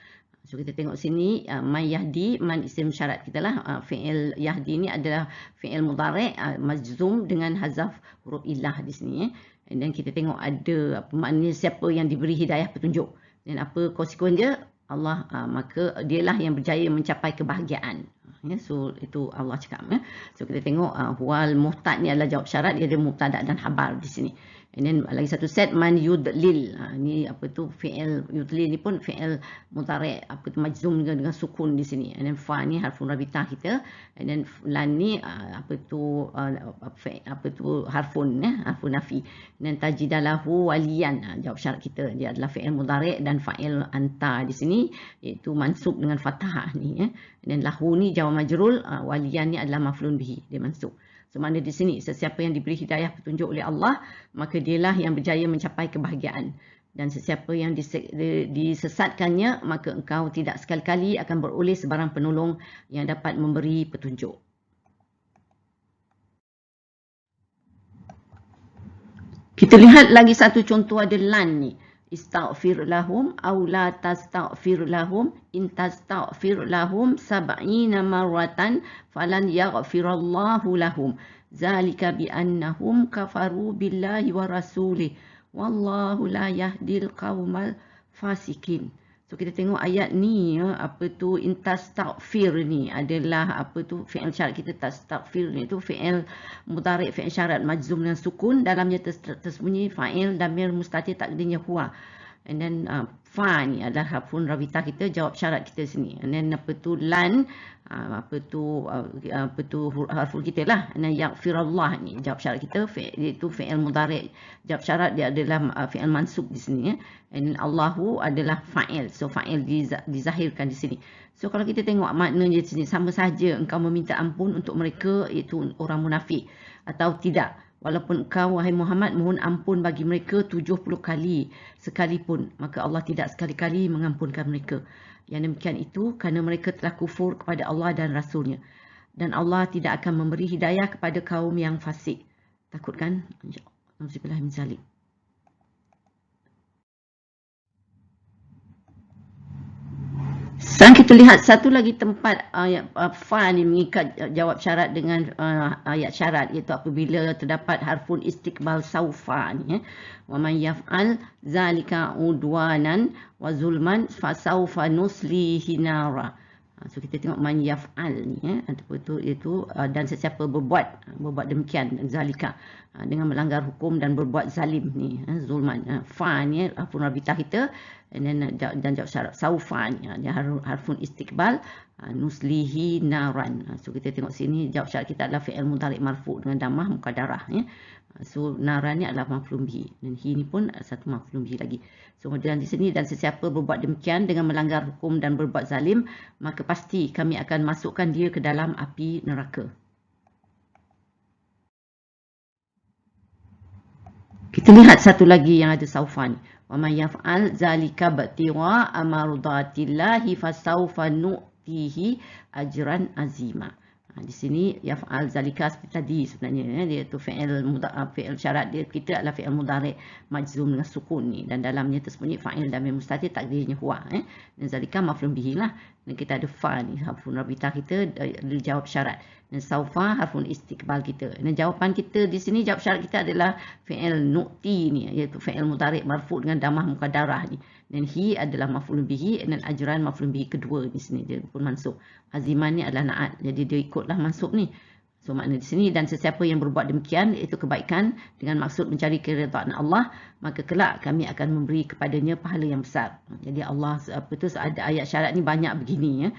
So kita tengok sini man yahdi, man isim syarat kita lah. Fi'il yahdi ni adalah fi'il mudhari' majzum dengan hazaf huruf illah di sini. And then kita tengok ada maknanya siapa yang diberi hidayah petunjuk. Dan apa konsekuen dia? Allah, maka dialah yang berjaya mencapai kebahagiaan. So itu Allah cakap. So kita tengok wal muhtad ni adalah jawab syarat, dia ada mubtada dan khabar di sini. And then lagi satu set man yudlil. Ni fi'il yudlil ni pun fi'il mudhari' majzum dengan sukun di sini. And then fa ni harfun rabitah kita. And then lan ni harfun nafi. And then tajidalahu waliyan, jawab syarat kita dia adalah fi'il mudhari' dan fa'il anta di sini iaitu mansub dengan fathah ni. And then lahu ni jawab majrul, waliyan ni adalah maf'ulun bihi, dia mansub. So mana di sini sesiapa yang diberi hidayah petunjuk oleh Allah, maka dialah yang berjaya mencapai kebahagiaan. Dan sesiapa yang disesatkannya, maka engkau tidak sekali-kali akan beroleh sebarang penolong yang dapat memberi petunjuk. Kita lihat lagi satu contoh, ada lan ni. Istaghfir lahum aw la tastaghfir lahum in tastaghfir lahum 70 marratan falan yaghfirallahu lahum zalika bi annahum kafaru billahi wa rasulih wallahu la yahdil qaumal fasikin. So kita tengok ayat ni in tastaghfir ni adalah fi'il syarat kita. Tastaghfir ni fi'il mudhari' fi'il syarat majzum dengan sukun, dalamnya tersembunyi fa'il damir mustatir takdirnya huwa. And then fa ni adalah harfun rabitah kita, jawab syarat kita sini. And then lan harfun kita lah. And then yaghfirullah ni jawab syarat kita, iaitu fi'il mudhari', jawab syarat dia adalah fi'il mansub di sini. And then Allahu adalah fa'il. So fa'il dizahirkan di sini. So kalau kita tengok maknanya di sini, sama saja engkau meminta ampun untuk mereka, iaitu orang munafik, atau tidak. Walaupun engkau wahai Muhammad mohon ampun bagi mereka 70 kali sekalipun, maka Allah tidak sekali-kali mengampunkan mereka. Yang demikian itu kerana mereka telah kufur kepada Allah dan Rasulnya. Dan Allah tidak akan memberi hidayah kepada kaum yang fasik. Takut kan? Nauzubillah min zalik. Dan kita lihat satu lagi tempat ayat fa ni mengikat jawab syarat dengan ayat syarat, iaitu apabila terdapat harfun istiqbal saufa ni. Wa man yaf'al zalika udwanan wa zulman fa saufa nuslihi nara. So kita tengok man yaf'al ni itu dan sesiapa berbuat demikian zalika dengan melanggar hukum dan berbuat zalim ni, zulman. Fa ni harfun rabitah kita, dan jawab syarat saufa ni dia harfun istiqbal nuslihi naran. So kita tengok sini jawab syarat kita adalah fi'il mudhari' marfu' dengan dhammah muqaddarah ya. So naran ni adalah maf'ulun bihi, dan hi ni pun satu maf'ulun bihi lagi. So kemudian di sini, dan sesiapa berbuat demikian dengan melanggar hukum dan berbuat zalim, maka pasti kami akan masukkan dia ke dalam api neraka. Kita lihat satu lagi yang ada saufa ni. Wa may yaf'al zalika batiwa amarudatillahi fasawfa nu'tihi ajran azima. Di sini yaf'al zalika seperti tadi sebenarnya dia tu fi'il syarat dia kita adalah fi'il mudhari' majzum dengan sukun ni, dan dalamnya tersembunyi fa'il damir mustatir takdirnya huwa. Dan zalika maf'ulun bihi lah. Dan kita ada fa ni harfun rabitah kita dijawab syarat, dan saufa harfun istiqbal kita. Dan jawapan kita di sini, jawab syarat kita adalah fi'il nu'ti ni, iaitu fi'il mudhari' marfu' dengan dhammah muqaddarah ni. Dan hi adalah maf'ulun bihi, dan ajran maf'ulun bihi kedua di sini dia pun mansub. Aziman ni adalah na'at, jadi dia ikutlah mansub ni. So makna di sini, dan sesiapa yang berbuat demikian iaitu kebaikan dengan maksud mencari keridhaan Allah, maka kelak kami akan memberi kepadanya pahala yang besar. Jadi Allah ada ayat syarat ni banyak begini ya.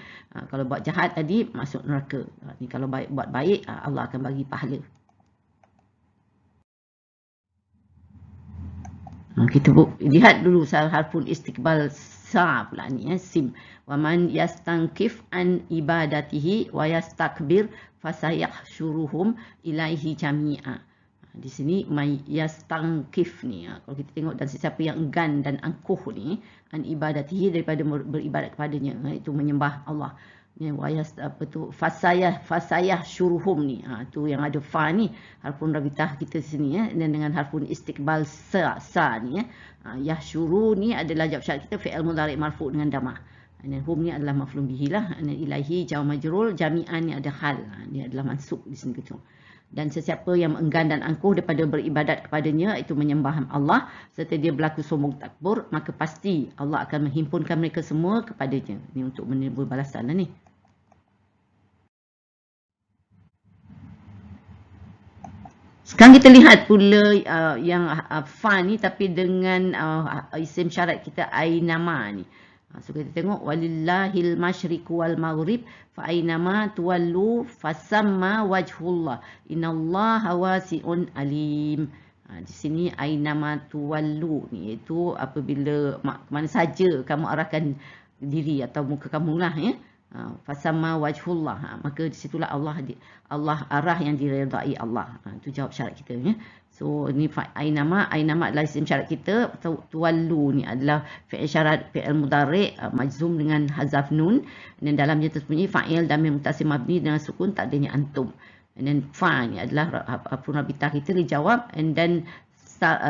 Kalau buat jahat tadi masuk neraka. Ni kalau buat baik Allah akan bagi pahala. Kita lihat dulu harful istiqbal sa pula ni ya, sim. Wa man yastankif an ibadatihi wa yastakbir fasayahsyuruhum ilaihi jami'a. Di sini may yastankif ni, kalau kita tengok, dan sesiapa yang enggan dan angkuh ni an ibadatihi, daripada beribadat kepadanya, itu menyembah Allah. Ni fasayahsyuruhum ni, tu yang ada fa ni, harfun rabitah kita sini ya, dan dengan harfun istiqbal sa ni ya. Yahsyuru ni adalah jawab syarat kita, fi'il mudhari' marfu' dengan damah. Dan hum ni adalah maf'ul bihi lah. Dan ilahi jawab majrur, jami'an ni ada hal. Ni adalah mansub di sini gitu. Dan sesiapa yang enggan dan angkuh daripada beribadat kepadanya, itu menyembah Allah serta dia berlaku sombong takbur, maka pasti Allah akan menghimpunkan mereka semua kepadanya. Ni untuk menerima balasan lah ni. Sekarang kita lihat pula yang fa ni tapi dengan isim syarat kita ainama ni. So kita tengok walillahil masyriqu wal maghrib fa ainama tuwallu fasamma wajhullah innallaha wasi'un alim. Di sini ainama tuwallu ni iaitu apabila mana saja kamu arahkan diri atau muka kamu lah ya. Fasamma wajhullah, maka di situlah Allah arah yang diredai Allah. Itu jawab syarat kita ya. So ni ainama adalah isim syarat kita. Tuwallu ni adalah fi'il syarat, fi'il mudhari' majzum dengan hazaf nun, dan dalamnya tersembunyi fa'il damir muttasil mabni dengan sukun takdirnya antum. Dan fa ni adalah harfun rabitah kita dijawab, and then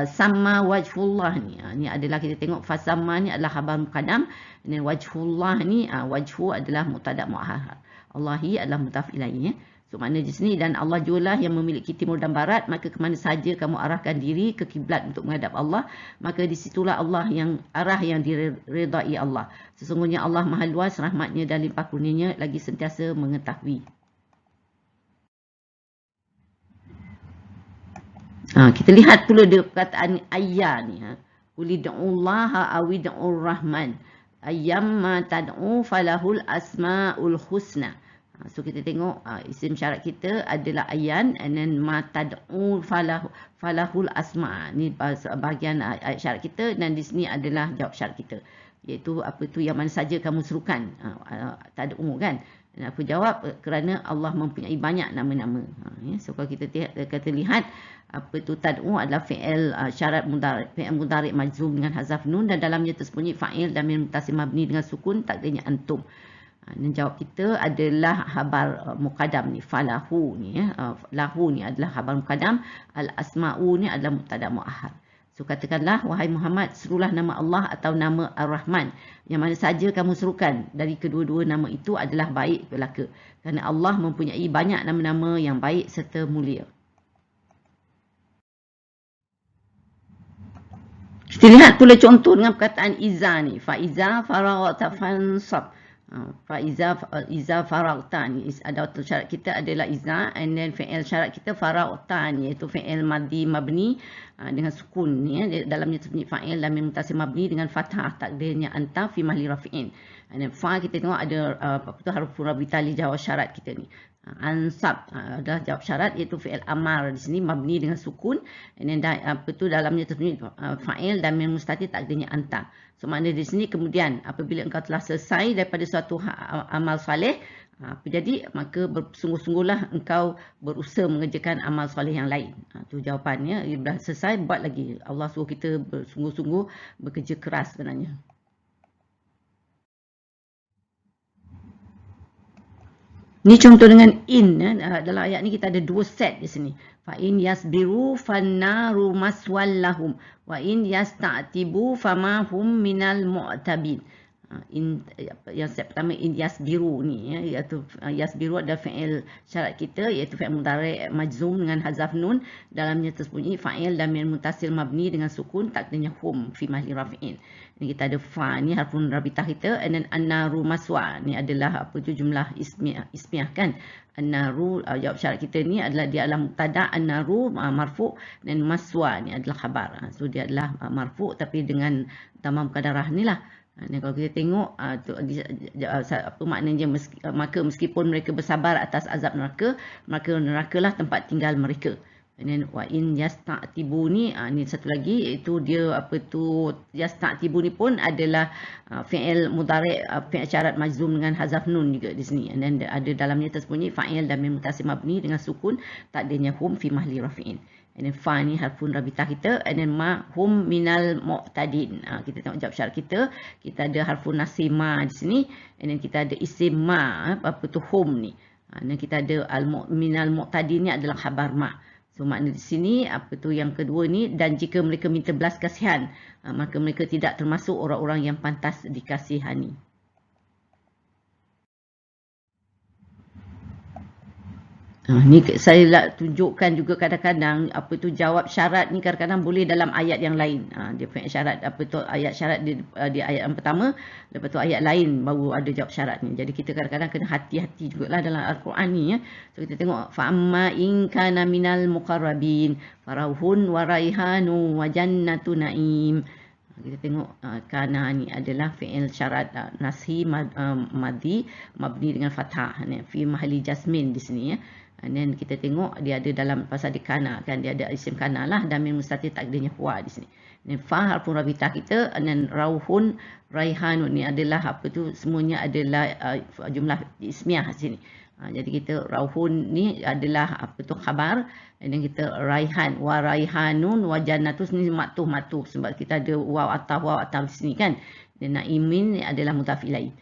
sama wajhullah ni adalah kita tengok fasamma ni adalah khabar muqaddam, dan wajhullah ni wajhu adalah mubtada' muakhar. Allahi adalah mudhaf ilaihi ya. So makna di sini, dan Allah jualah yang memiliki timur dan barat, maka kemana saja kamu arahkan diri ke kiblat untuk menghadap Allah, maka di situlah Allah yang arah yang diredai Allah. Sesungguhnya Allah Maha luas rahmatnya dan limpah kurnianya, lagi sentiasa mengetahui. Kita lihat pula dia perkataan ayya ni. Ulid'ullaha awid'ur rahman. Ayyamma tad'u falahul asma'ul husna. So kita tengok isim syarat kita adalah ayyan, and then ma tad'u falahul asma'. Ni bahagian ayat syarat kita, dan di sini adalah jawab syarat kita. Iaitu apa tu yang mana saja kamu serukan. Tad'u kan. Dan aku jawab kerana Allah mempunyai banyak nama-nama. So kalau kita lihat apa tu tad'u adalah fi'il syarat mudhari', fi'il mudhari' majzum dengan hazaf nun, dan dalamnya tersembunyi fa'il damir muttasil mabni dengan sukun takdirnya antum. Dan jawab kita adalah khabar muqaddam ni, falahu ni ya. Lahu ni adalah khabar muqaddam, al asma'u ni adalah mubtada' muakhar. So katakanlah, wahai Muhammad, serulah nama Allah atau nama Ar-Rahman. Yang mana saja kamu serukan dari kedua-dua nama itu adalah baik belaka. Kerana Allah mempunyai banyak nama-nama yang baik serta mulia. Kita lihat pula contoh dengan perkataan iza ni. Fa'iza faraghta fansab. Iza faraghta ni adalah syarat kita adalah iza, and then fi'il syarat kita faraghta ni iaitu fi'il madhi mabni dengan sukun ni ya. Dalamnya tersembunyi fa'il damir muttasil mabni dengan fathah takdirnya anta fi mahli rafi'in. Dan fa kita tengok ada apa tu harfun rabitah li jawab syarat kita ni. Ansab adalah jawab syarat iaitu fi'il amar di sini mabni dengan sukun, dan apa tu dalamnya tersembunyi fa'il damir mustatir takdirnya anta. So makna di sini kemudian apabila engkau telah selesai daripada suatu amal soleh, apa jadi, maka bersungguh-sungguhlah engkau berusaha mengerjakan amal soleh yang lain. Itu jawapannya. Bila selesai, buat lagi. Allah suruh kita bersungguh-sungguh bekerja keras sebenarnya. Ni contoh dengan in. Dalam ayat ni kita ada dua set di sini. Fa in yasbiru fannaru maswallahum wa in yasta'tibu fama hum minal mu'tabin. Yang step pertama yasbiru ni, iaitu yasbiru adalah fi'il syarat kita, iaitu fi'il mudhari' majzum dengan hazaf nun, dalamnya tersembunyi fa'il damir muttasil mabni dengan sukun, takdirnya hum fi mahalli raf'in. Ni kita ada fa ni harfun rabitah kita, and then an-naru maswa ni adalah jumlah ismiah kan. An-naru jawab syarat kita ni adalah dia adalah mubtada, an-naru marfu' dan maswa ni adalah khabar. So dia adalah marfu' tapi dengan tamam qadarah ni lah. Dan kalau kita tengok apa maknanya, maka meskipun mereka bersabar atas azab neraka, maka nerakalah tempat tinggal mereka. Dan wa in yasta'tibu ni satu lagi, iaitu dia yasta'tibu ni pun adalah fi'il mudhari' fi'il syarat majzum dengan hazaf nun juga di sini. Dan ada dalamnya tersembunyi fa'il damir muttasil mabni dengan sukun, takdirnya hum fi mahalli raf'in. And then fa ni harfun rabitah kita, and then ma hum minal mu'tadin. Kita tengok jawab syarat kita ada harfun nasib ma di sini, and then kita ada isim ma, hum ni. Dan kita ada minal mu'tadin ni adalah khabar ma. So makna di sini yang kedua ni, dan jika mereka minta belas kasihan, maka mereka tidak termasuk orang-orang yang pantas dikasihani. Ni saya nak tunjukkan juga kadang-kadang jawab syarat ni kadang-kadang boleh dalam ayat yang lain. Dia punya syarat ayat syarat di ayat yang pertama, lepas tu ayat lain baru ada jawab syarat ni. Jadi kita kadang-kadang kena hati-hati jugalah dalam Al-Quran ni ya. So kita tengok fa amma in kana minal muqarrabin farauhun wa raihanu wa jannatu naim. Kita tengok kana ni adalah fi'il syarat nashi madhi mabni dengan fathah ni fi mahalli jasmin di sini ya. And then kita tengok dia ada dalam pasal di kana kan, dia ada isim kana lah, damir mustatir takdirnya huwa di sini. Dan fa harfun rabitah kita, and then rauhun raihanun ni adalah semuanya adalah jumlah ismiah di sini. Jadi kita rauhun ni adalah khabar, and then kita raihan wa raihanun wa jannatus ni matuh sebab kita ada waw ataf di sini kan. Dan naimin ni adalah mudhaf ilaih.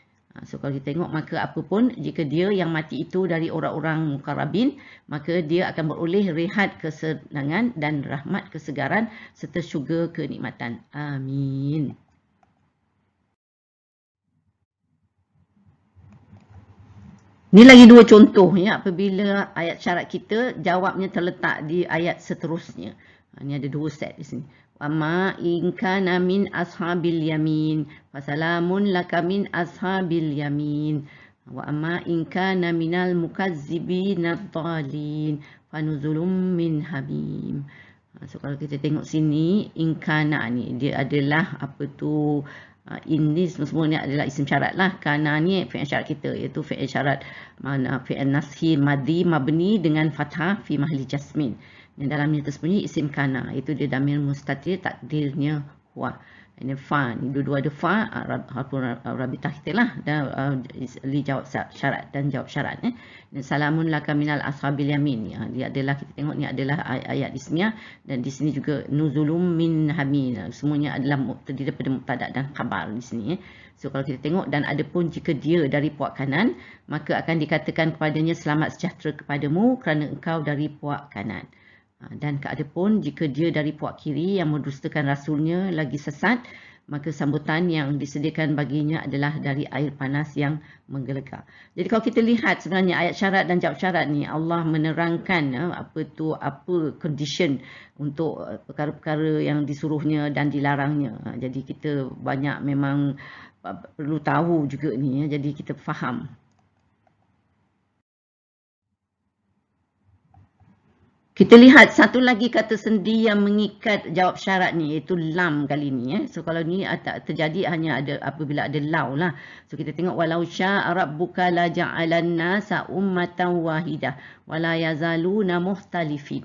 So kalau kita tengok, maka apapun jika dia yang mati itu dari orang-orang muqarrabin, maka dia akan beroleh rehat kesenangan dan rahmat kesegaran serta syurga kenikmatan. Amin. Ni lagi dua contoh ya, apabila ayat syarat kita jawabnya terletak di ayat seterusnya. Ni ada dua set di sini. Amma in kana min ashabil yamin fasalamun laka min ashabil yamin wa amma in kana minal mukazzibin ad-dhalin fanuzulum min habim. So kalau kita tengok sini, in kana ni dia adalah ini semuanya adalah isim syarat lah. Kana ni fi'il syarat kita, iaitu fi'il syarat fi'il nashi madhi mabni dengan fathah fi mahalli jasmin. Dan dalamnya tersembunyi isim kana, itu dia damir mustatir takdirnya huwa. Ini fa ni dua-dua ada fa harfun rabitah kita lah, dan jawab syarat dan jawab syarat Dan salamun laka minal ashabil yamin, dia adalah, kita tengok ni adalah ayat ismiah, dan di sini juga nuzulum min hamin, semuanya adalah terdiri daripada mubtada dan khabar di sini So kalau kita tengok, dan adapun jika dia dari puak kanan, maka akan dikatakan kepadanya selamat sejahtera kepadamu kerana engkau dari puak kanan. Dan keadapun jika dia dari puak kiri yang mendustakan rasulnya lagi sesat, maka sambutan yang disediakan baginya adalah dari air panas yang menggelegar. Jadi kalau kita lihat sebenarnya ayat syarat dan jawab syarat ni, Allah menerangkan apa condition untuk perkara-perkara yang disuruhnya dan dilarangnya. Jadi kita banyak memang perlu tahu juga ni, jadi kita faham. Kita lihat satu lagi kata sendi yang mengikat jawab syarat ni, iaitu lam kali ni. So kalau ni terjadi hanya ada apabila ada lau lah. So kita tengok walau sya'a rabbuka la ja'alan nasa ummatan wahidah wa la yazaluna mukhtalifin.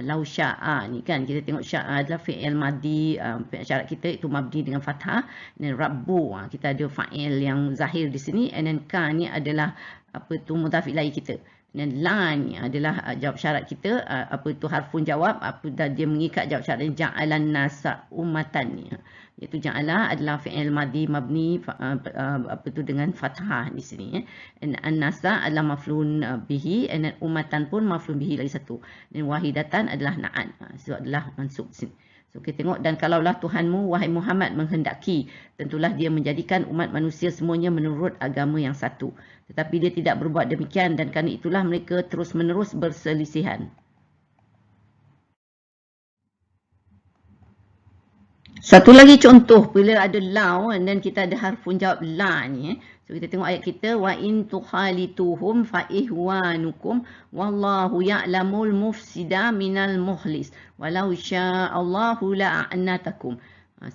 Lau sya'a ni kan, kita tengok sya'a adalah fi'il madhi, fi'il syarat kita itu mabni dengan fathah. Dan rabbu, kita ada fa'il yang zahir di sini, and then ka ni adalah mudhaf ilaih kita. Dan la ni adalah jawab syarat kita, harfun jawab, dia mengikat jawab syarat ja'alan nasa ummatan ni, iaitu ja'ala adalah fi'il madhi mabni dengan fathah di sini dan an-nasa adalah maf'ulun bihi, dan ummatan pun maf'ulun bihi lagi satu, dan wahidatan adalah na'at, so adalah mansub di sini. So kita tengok, dan kalaulah Tuhanmu wahai Muhammad menghendaki, tentulah dia menjadikan umat manusia semuanya menurut agama yang satu. Tetapi dia tidak berbuat demikian, dan kerana itulah mereka terus menerus berselisihan. Satu lagi contoh bila ada law dan kita ada harfun jawab la ni. So kita tengok ayat kita, wa in tukhalituhum fa ihwanukum wallahu ya'lamul mufsida minal mukhlis walau sya'allahu la'anatakum.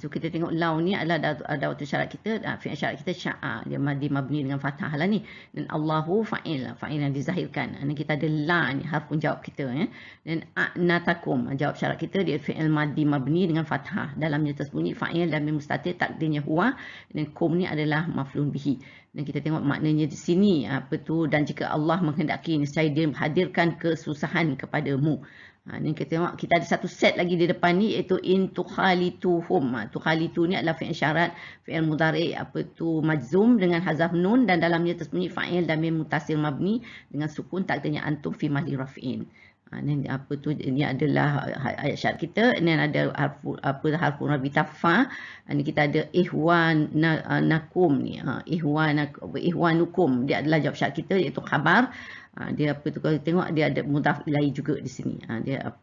So kita tengok law ni adalah ada waktu syarat kita, fi'il syarat kita sya'a, dia madi mabni dengan fathah lah ni. Dan Allahu fa'il yang dizahirkan. Ini kita ada la ni harfun jawab kita ya. Dan a'natakum jawab syarat kita, dia fi'il madi mabni dengan fathah. Dalamnya tersembunyi fa'il dan mim mustatir, takdirnya huwa, dan kum ni adalah maf'ulun bihi. Dan kita tengok maknanya di sini dan jika Allah menghendaki niscaya dia hadirkan kesusahan kepadamu. Ni kita tengok, kita ada satu set lagi di depan ni, iaitu in tukhalituhum. Tukhalitu ni adalah fi'il syarat, fi'il mudhari' majzum dengan hazaf nun, dan dalamnya tersembunyi fa'il dan mim mutasil mabni dengan sukun, takdirnya antum fi mahli raf'in. Ini adalah ayat syarat kita. Ini ada harfun rabita fa. Ini kita ada ihwanakum ni. Ihwanukum dia adalah jawab syarat kita, iaitu khabar. Dia kalau kita tengok dia ada mudhaf ilaih juga di sini.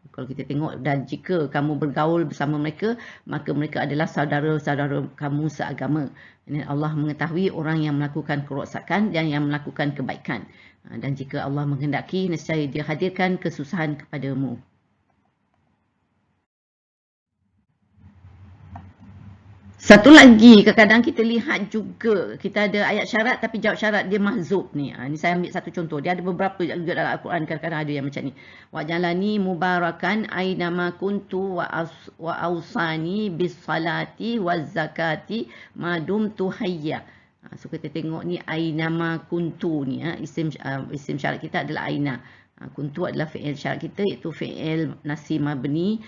Kalau kita tengok, dan jika kamu bergaul bersama mereka, maka mereka adalah saudara-saudara kamu seagama. Dan Allah mengetahui orang yang melakukan kerosakan dan yang melakukan kebaikan. Dan jika Allah menghendaki, nescaya dia hadirkan kesusahan kepadamu. Satu lagi, kadang-kadang kita lihat juga, kita ada ayat syarat tapi jawab syarat dia mahzub ni. Ni saya ambil satu contoh. Dia ada beberapa juga dalam Al-Quran, kadang-kadang ada yang macam ni. Wa'jalani mubarakan aynama kuntu wa awsani bis salati waz zakati madumtu hayya. So kita tengok ni aynama kuntu ni, isim syarat kita adalah aina. Kuntu adalah fi'il syarat kita, iaitu fi'il nasi mabni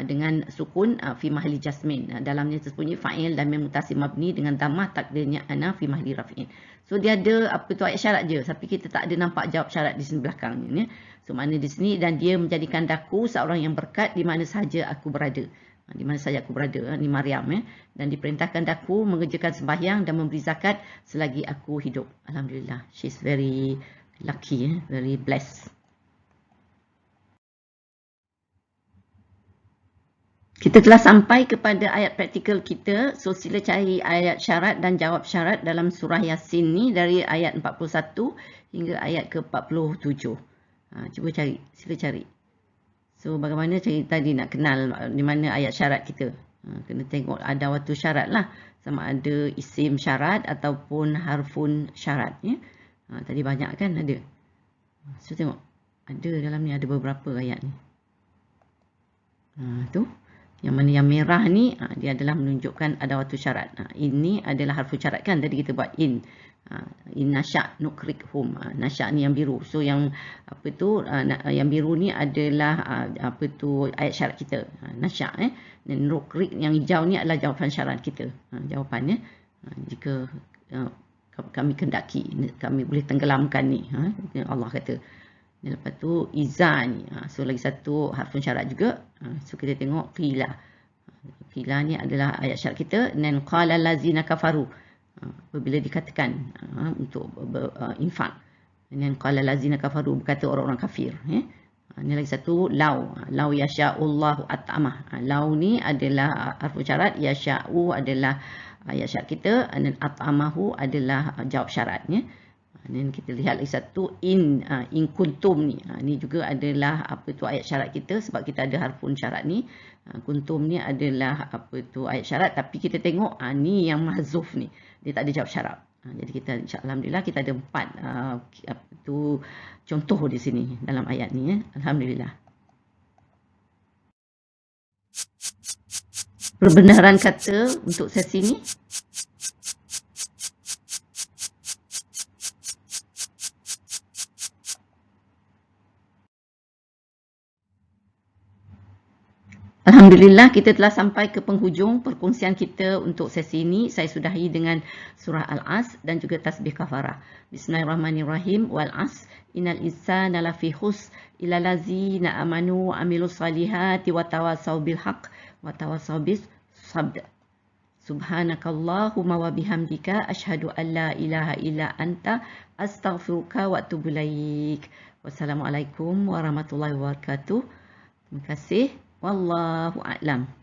dengan sukun fi mahli jasmin. Dalamnya tersembunyi fa'il dan mim mutasil mabni dengan dhammah, takdirnya ana fi mahli raf'in. So dia ada ayat syarat je, tapi kita tak ada nampak jawab syarat di sini belakangnya ni. So makna di sini, dan dia menjadikan daku seorang yang berkat di mana sahaja aku berada. Di mana saja aku berada, ni Maryam dan diperintahkan daku mengerjakan sembahyang dan memberi zakat selagi aku hidup. Alhamdulillah, she's very lucky, very blessed. Kita telah sampai kepada ayat praktikal kita. So sila cari ayat syarat dan jawab syarat dalam surah Yasin ni dari ayat 41 hingga ayat ke-47. Cuba cari, sila cari. So bagaimana cari tadi nak kenal di mana ayat syarat kita? Kena tengok ada waktu syarat lah. Sama ada isim syarat ataupun harfun syarat. Ya? Tadi banyak kan ada. So tengok. Ada dalam ni, ada beberapa ayat ni. Tu. Yang mana yang merah ni, dia adalah menunjukkan ada waktu syarat. Ini adalah harfun syarat kan. Tadi kita buat in. In nasya' nukrikhum. Nasya' ni yang biru. So yang yang biru ni adalah ayat syarat kita. Nasya'. Dan nukrik yang hijau ni adalah jawapan syarat kita. Jawapannya, jika kami kendaki, kami boleh tenggelamkan ni. Allah kata. Dan lepas tu iza ni. So lagi satu harfun syarat juga. So kita tengok qila. Qila ni adalah ayat syarat kita. Dan qala allazina kafaru. Apabila dikatakan untuk infak. Dan qala allazina kafaru, berkata orang-orang kafir. Ini lagi satu lau. Lau yasha'ullahu at'amah. Lau ni adalah harfun syarat. Yasha'u adalah ayat syarat kita. Dan at'amahu adalah jawab syaratnya. Dan kita lihat lagi satu in kuntum ni. Ni juga adalah ayat syarat kita, sebab kita ada harfun syarat ni. Kuntum ni adalah ayat syarat, tapi kita tengok ni yang mahzuf ni. Dia tak ada jawab syarat. Jadi kita alhamdulillah kita ada 4 contoh di sini dalam ayat ni. Alhamdulillah. Perbenaran kata untuk sesi ni. Alhamdulillah, kita telah sampai ke penghujung perkongsian kita untuk sesi ini. Saya sudahi dengan surah Al-As dan juga tasbih kafarah. Bismillahirrahmanirrahim. Wal-As, innal insana lafi khusr illa allazina amanu wa amilus salihati wa tawasaw bil haqq wa tawasaw bis sabr. Subhanakallahumma wa bihamdika asyhadu an la ilaha illa anta astaghfiruka wa atubu ilaik. Wassalamualaikum warahmatullahi wabarakatuh. Terima kasih. Wallahu a'lam.